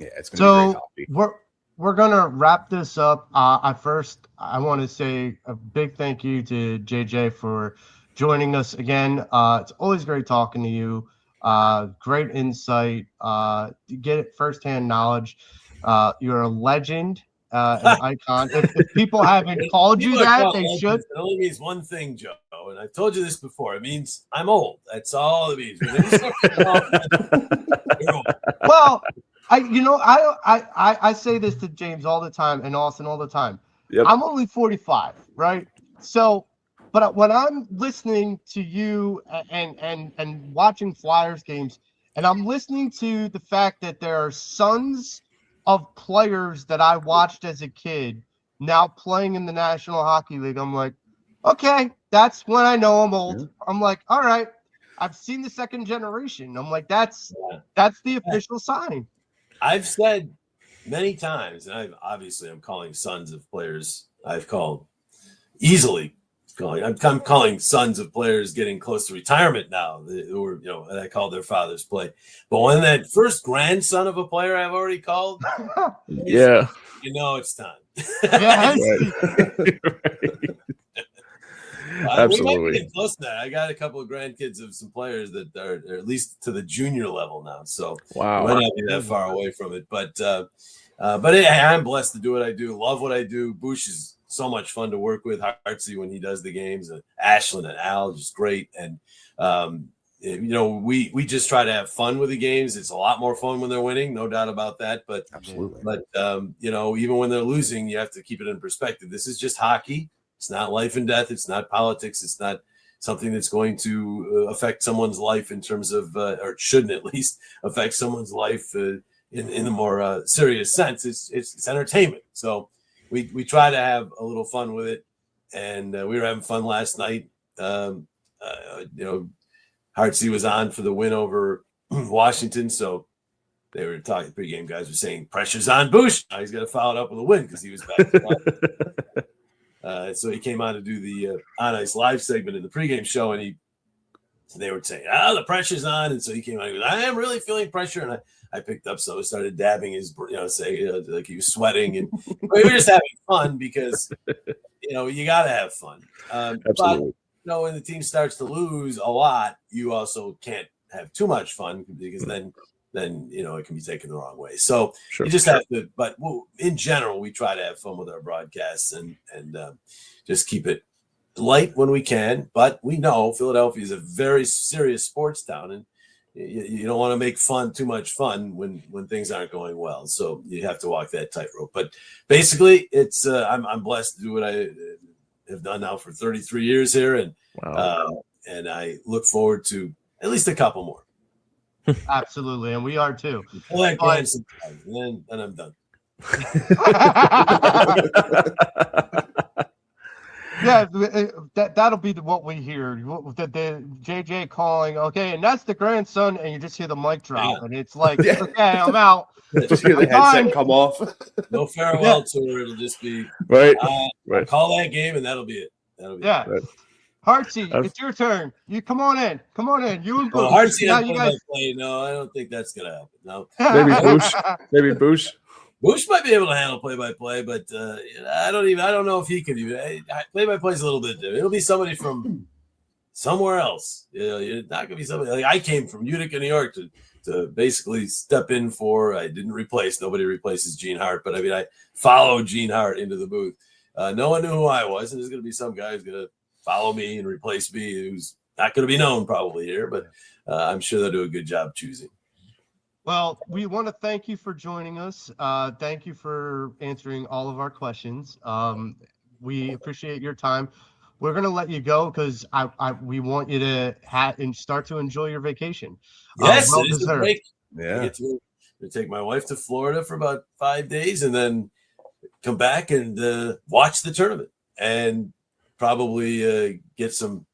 Yeah, it's going to be great hockey. We're gonna wrap this up. I want to say a big thank you to JJ for joining us again. It's always great talking to you. Great insight. To get it firsthand knowledge. You're a legend, an icon. If people haven't called you that, they should. It only means one thing, Joe, and I've told you this before. It means I'm old. That's all it means. You're old. Well. I say this to James all the time and Austin all the time. Yep. I'm only 45, right? So, but when I'm listening to you and watching Flyers games, and I'm listening to the fact that there are sons of players that I watched as a kid now playing in the National Hockey League, I'm like, okay, that's when I know I'm old. Yeah. I'm like, all right, I've seen the second generation. I'm like, that's the official sign. I've said many times, and I'm calling sons of players. I'm calling sons of players getting close to retirement now, and I call their fathers play. But when that first grandson of a player I've already called, it's time. Absolutely. We might get close to that. I got a couple of grandkids of some players that are at least to the junior level now. So wow, might not be that far away from it. But I'm blessed to do what I do. Love what I do. Bush is so much fun to work with. Hartsey when he does the games. Ashlyn and Al just great. And we just try to have fun with the games. It's a lot more fun when they're winning, no doubt about that. But absolutely. But even when they're losing, you have to keep it in perspective. This is just hockey. It's not life and death. It's not politics. It's not something that's going to affect someone's life in terms of, or it shouldn't at least affect someone's life in a more serious sense. It's entertainment. So we try to have a little fun with it, and we were having fun last night. Hartsey was on for the win over Washington, so they were talking. Pregame guys were saying pressure's on Bush. Now he's got to follow it up with a win because he was back. So he came on to do the On Ice Live segment in the pregame show, and they were saying, the pressure's on. And so he came on and goes, I am really feeling pressure. And I picked up, so I started dabbing his, like he was sweating. And we were just having fun because, you got to have fun. Absolutely. But, when the team starts to lose a lot, you also can't have too much fun because then it can be taken the wrong way. So you just have to, but in general, we try to have fun with our broadcasts and just keep it light when we can. But we know Philadelphia is a very serious sports town, and you don't want to make too much fun when things aren't going well. So you have to walk that tightrope. But basically, it's I'm blessed to do what I have done now for 33 years here, and and I look forward to at least a couple more. Absolutely, and we are too. And then I'm done. Yeah, that'll be what we hear. The JJ calling, okay, and that's the grandson, and you just hear the mic drop, and it's like, okay, I'm out. Just hear the headset come off. No farewell tour. It'll just be right. Call that game, and that'll be it. Right. Hartsey, it's your turn. You come on in. You and Bush. Hartsey, you guys play. No, I don't think that's gonna happen. No, maybe Bush. Bush might be able to handle play-by-play, but I don't know if he could even. Play-by-play is a little bit different. It'll be somebody from somewhere else. You're not gonna be somebody like I came from Utica, New York, to to basically step in for. I didn't replace. Nobody replaces Gene Hart, but I mean, I followed Gene Hart into the booth. No one knew who I was, and there's going to be some guy who's going to follow me and replace me, who's not going to be known probably here, but I'm sure they'll do a good job choosing. Well, we want to thank you for joining us. Thank you for answering all of our questions. We appreciate your time. We're going to let you go because we want you to and start to enjoy your vacation. Yes, well it is a deserved. break. Yeah. I get to take my wife to Florida for about 5 days and then come back and watch the tournament and probably get some,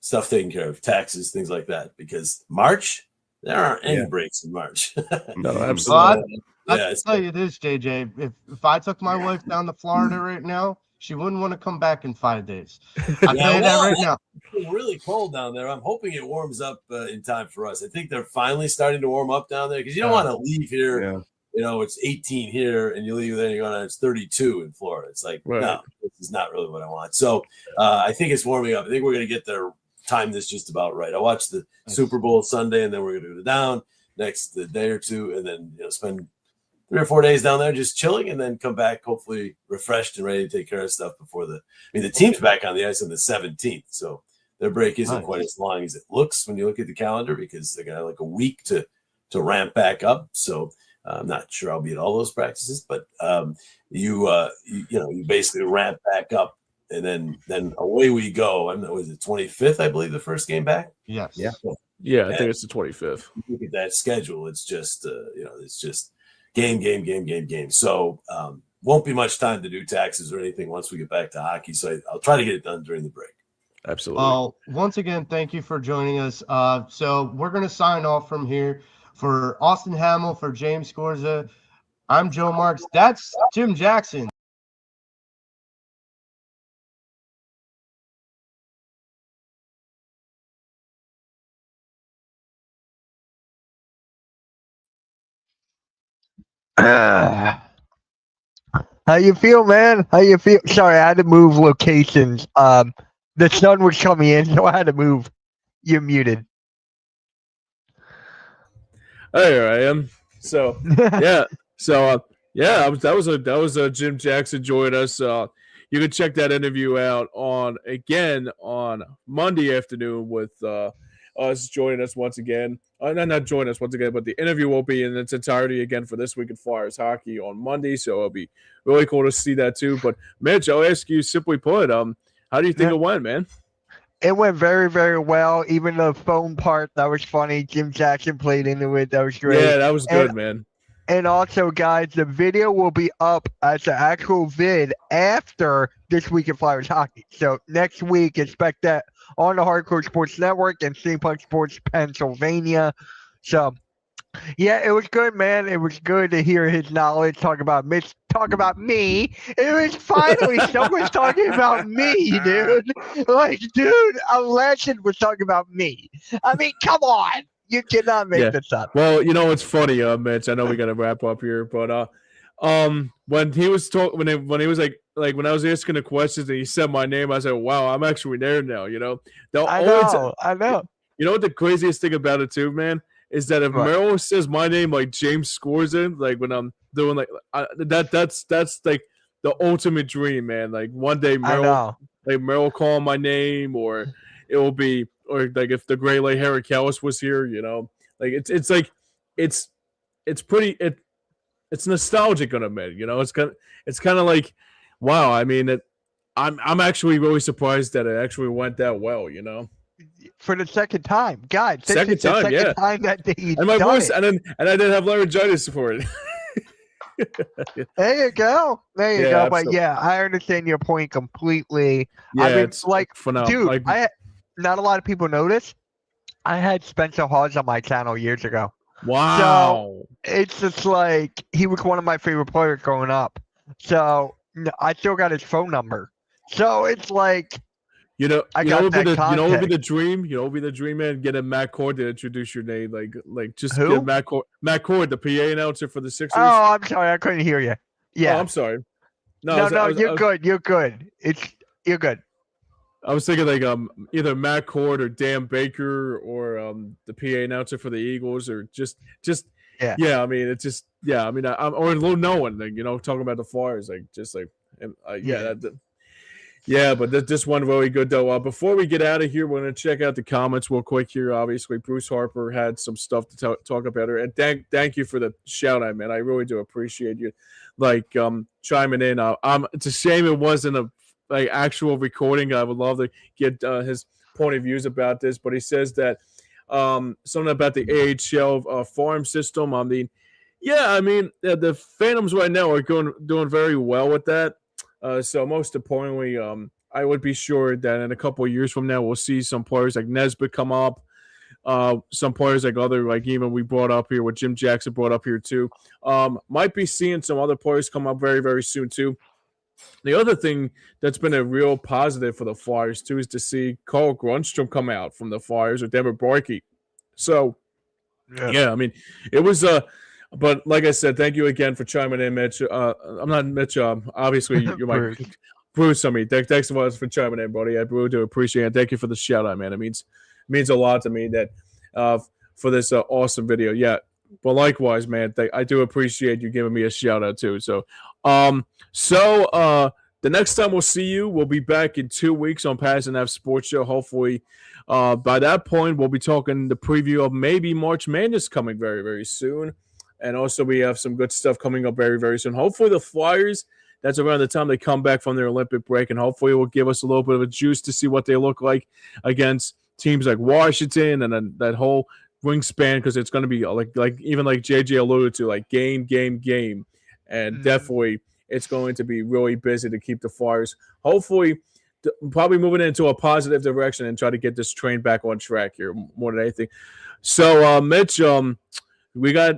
stuff taken care of, taxes, things like that. Because March, there aren't any breaks in March. No, absolutely. Well, I can tell you this, JJ. If I took my wife down to Florida right now, she wouldn't want to come back in 5 days. I'll tell you that right now. It's really cold down there. I'm hoping it warms up in time for us. I think they're finally starting to warm up down there because you don't want to leave here. Yeah. It's 18 here and you leave there and you're going, it's 32 in Florida. It's like, no, this is not really what I want. So I think it's warming up. I think we're going to get there. Time this just about right. I watched the Super Bowl Sunday, and then we're going to go down next day or two, and then spend 3 or 4 days down there just chilling, and then come back hopefully refreshed and ready to take care of stuff before the team's back on the ice on the 17th, so their break isn't quite as long as it looks when you look at the calendar because they're going to have like a week to ramp back up. So I'm not sure I'll be at all those practices, but you basically ramp back up. And then away we go. Was it 25th? I believe the first game back. Yes. Yeah, I think it's the 25th. Look at that schedule. It's just it's just game. So won't be much time to do taxes or anything once we get back to hockey. So I'll try to get it done during the break. Absolutely. Well, once again, thank you for joining us. So we're going to sign off from here. For Austin Hamill, for James Scorza, I'm Joe Marks. That's Jim Jackson. How you feel, man? How you feel? Sorry, I had to move locations. The sun was coming in, so I had to move. You're muted. Here I am. So yeah. So that was Jim Jackson joining us. You can check that interview out on Monday afternoon with us joining us once again. Not join us once again, but the interview will be in its entirety again for This Week in Flyers Hockey on Monday, so it'll be really cool to see that too. But Mitch, I'll ask you simply put, how do you think it went, man? It went very, very well. Even the phone part, that was funny. Jim Jackson played into it. That was great. Yeah, that was good, man. And also, guys, the video will be up as an actual vid after This Week in Flyers Hockey. So next week, expect that on the Hardcore Sports Network and Steampunk Sports Pennsylvania. So, yeah, it was good, man. It was good to hear his knowledge, talk about Mitch, talk about me. It was finally someone talking about me, dude. Like, dude, a legend was talking about me. I mean, come on. You cannot make this up. Well, it's funny, Mitch. I know we got to wrap up here, but when he was talking, when he was like when I was asking the questions and he said my name, I said, "Wow, I'm actually there now." I know. You know what the craziest thing about it too, man, is that if Merrill says my name like James Scorza, like when I'm doing that's like the ultimate dream, man. Like one day Merrill call my name, or it will be. Or like if the Great Lake Harry Callis was here, like it's like it's pretty it's nostalgic on a minute, it's kind of like wow. I mean, I'm actually really surprised that it actually went that well, For the second time, God, second time that and my voice, and I didn't have laryngitis for it. There you go. But absolutely. yeah, I understand your point completely. Yeah, I mean, it's like phenomenal. Dude, not a lot of people notice. I had Spencer Hawes on my channel years ago. Wow. So it's just like he was one of my favorite players growing up. So I still got his phone number. So it's like what would be the dream? What would be the dream, man? Get a Matt Cord to introduce your name, like just who? Get Matt Cord, the PA announcer for the Sixers. Oh, I'm sorry, I couldn't hear you. Yeah, I'm sorry. No, you're good. You're good. You're good. I was thinking like either Matt Cord or Dan Baker or the PA announcer for the Eagles or just Yeah. yeah. I mean, it's just yeah. I mean, I'm or Lou Nolan, like, talking about the Flyers, like just like yeah. Yeah, but this one really good though. Before we get out of here, we're gonna check out the comments real quick here. Obviously, Bruce Harper had some stuff to talk about her, and thank you for the shout out, man. I really do appreciate you, like chiming in. It's a shame it wasn't a like actual recording. I would love to get his point of views about this, but he says that something about the AHL farm system. I mean, yeah, I mean the Phantoms right now are doing very well with that. So most importantly, I would be sure that in a couple of years from now, we'll see some players like Nesbitt come up. Some players like even we brought up here, what Jim Jackson brought up here too. Might be seeing some other players come up very, very soon too. The other thing that's been a real positive for the Flyers too is to see Carl Grunstrom come out from the Flyers or Denver Barkey. So, yeah, I mean, it was but like I said, thank you again for chiming in, Mitch. I'm not Mitch. Obviously, you're my Bruce. I mean, thanks so much for chiming in, buddy. I really do appreciate it. Thank you for the shout out, man. It means a lot to me that for this awesome video. Yeah, but likewise, man. I do appreciate you giving me a shout out too. So, the next time we'll see you, we'll be back in 2 weeks on Pattison Ave Sports Show. Hopefully, by that point, we'll be talking the preview of maybe March Madness coming very, very soon. And also, we have some good stuff coming up very, very soon. Hopefully, the Flyers, that's around the time they come back from their Olympic break. And hopefully, it will give us a little bit of a juice to see what they look like against teams like Washington and then that whole wingspan, because it's going to be like even like JJ alluded to, like game. And definitely, it's going to be really busy to keep the Flyers, hopefully, probably moving into a positive direction and try to get this train back on track here more than anything. So, Mitch, we got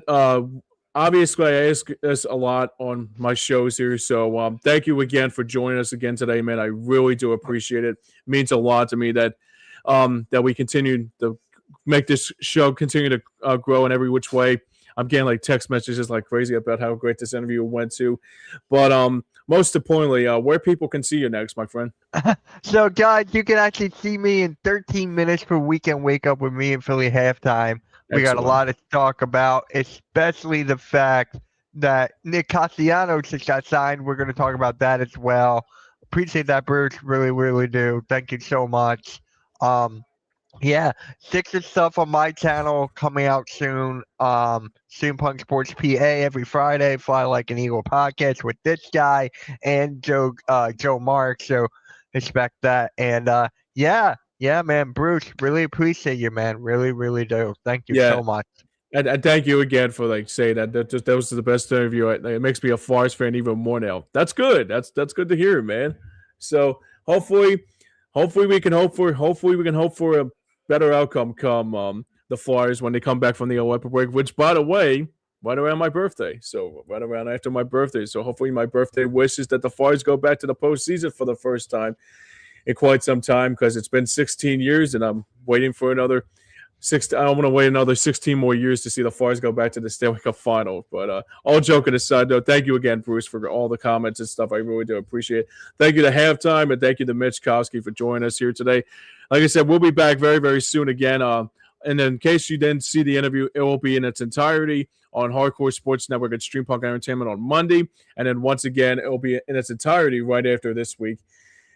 obviously I ask this a lot on my shows here, so thank you again for joining us again today, man. I really do appreciate it. It means a lot to me that that we continue to make this show continue to grow in every which way. I'm getting like text messages like crazy about how great this interview went to, but most importantly, where people can see you next, my friend. So, guys, you can actually see me in 13 minutes per weekend. Wake up with me in Philly halftime. We got a lot to talk about, especially the fact that Nick Castellanos just got signed. We're going to talk about that as well. Appreciate that, Bruce. Really, really do. Thank you so much. Yeah, Sixers stuff on my channel coming out soon. Steampunk Sports PA every Friday. Fly Like an Eagle podcast with this guy and Joe Mark. So expect that. And yeah, man, Bruce, really appreciate you, man. Really, really do. Thank you so much. And thank you again for like saying that was the best interview. It makes me a Flyers fan even more now. That's good. That's good to hear, man. So hopefully we can hope for a better outcome come the Flyers when they come back from the Olympic break, which, by the way, right around my birthday. So right around after my birthday. So hopefully my birthday wish is that the Flyers go back to the postseason for the first time in quite some time, because it's been 16 years and I'm waiting for another I don't want to wait another 16 more years to see the Flyers go back to the Stanley Cup final. But all joking aside, though, thank you again, Bruce, for all the comments and stuff. I really do appreciate it. Thank you to Halftime, and thank you to Mitch Kowski for joining us here today. Like I said, we'll be back very, very soon again. And in case you didn't see the interview, it will be in its entirety on Hardcore Sports Network at Streampunk Entertainment on Monday. And then once again, it will be in its entirety right after this week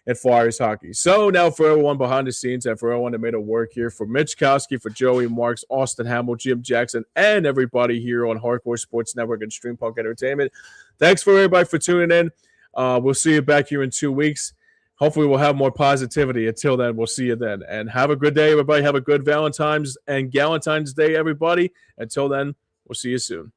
at Flyers Hockey. So now for everyone behind the scenes and for everyone that made it work here, for Mitch Kowski, for Joey Marks, Austin Hamill, Jim Jackson, and everybody here on Hardcore Sports Network and Streampunk Entertainment, thanks for everybody for tuning in. We'll see you back here in 2 weeks. Hopefully we'll have more positivity. Until then, we'll see you then. And have a good day, everybody. Have a good Valentine's and Galentine's Day, everybody. Until then, we'll see you soon.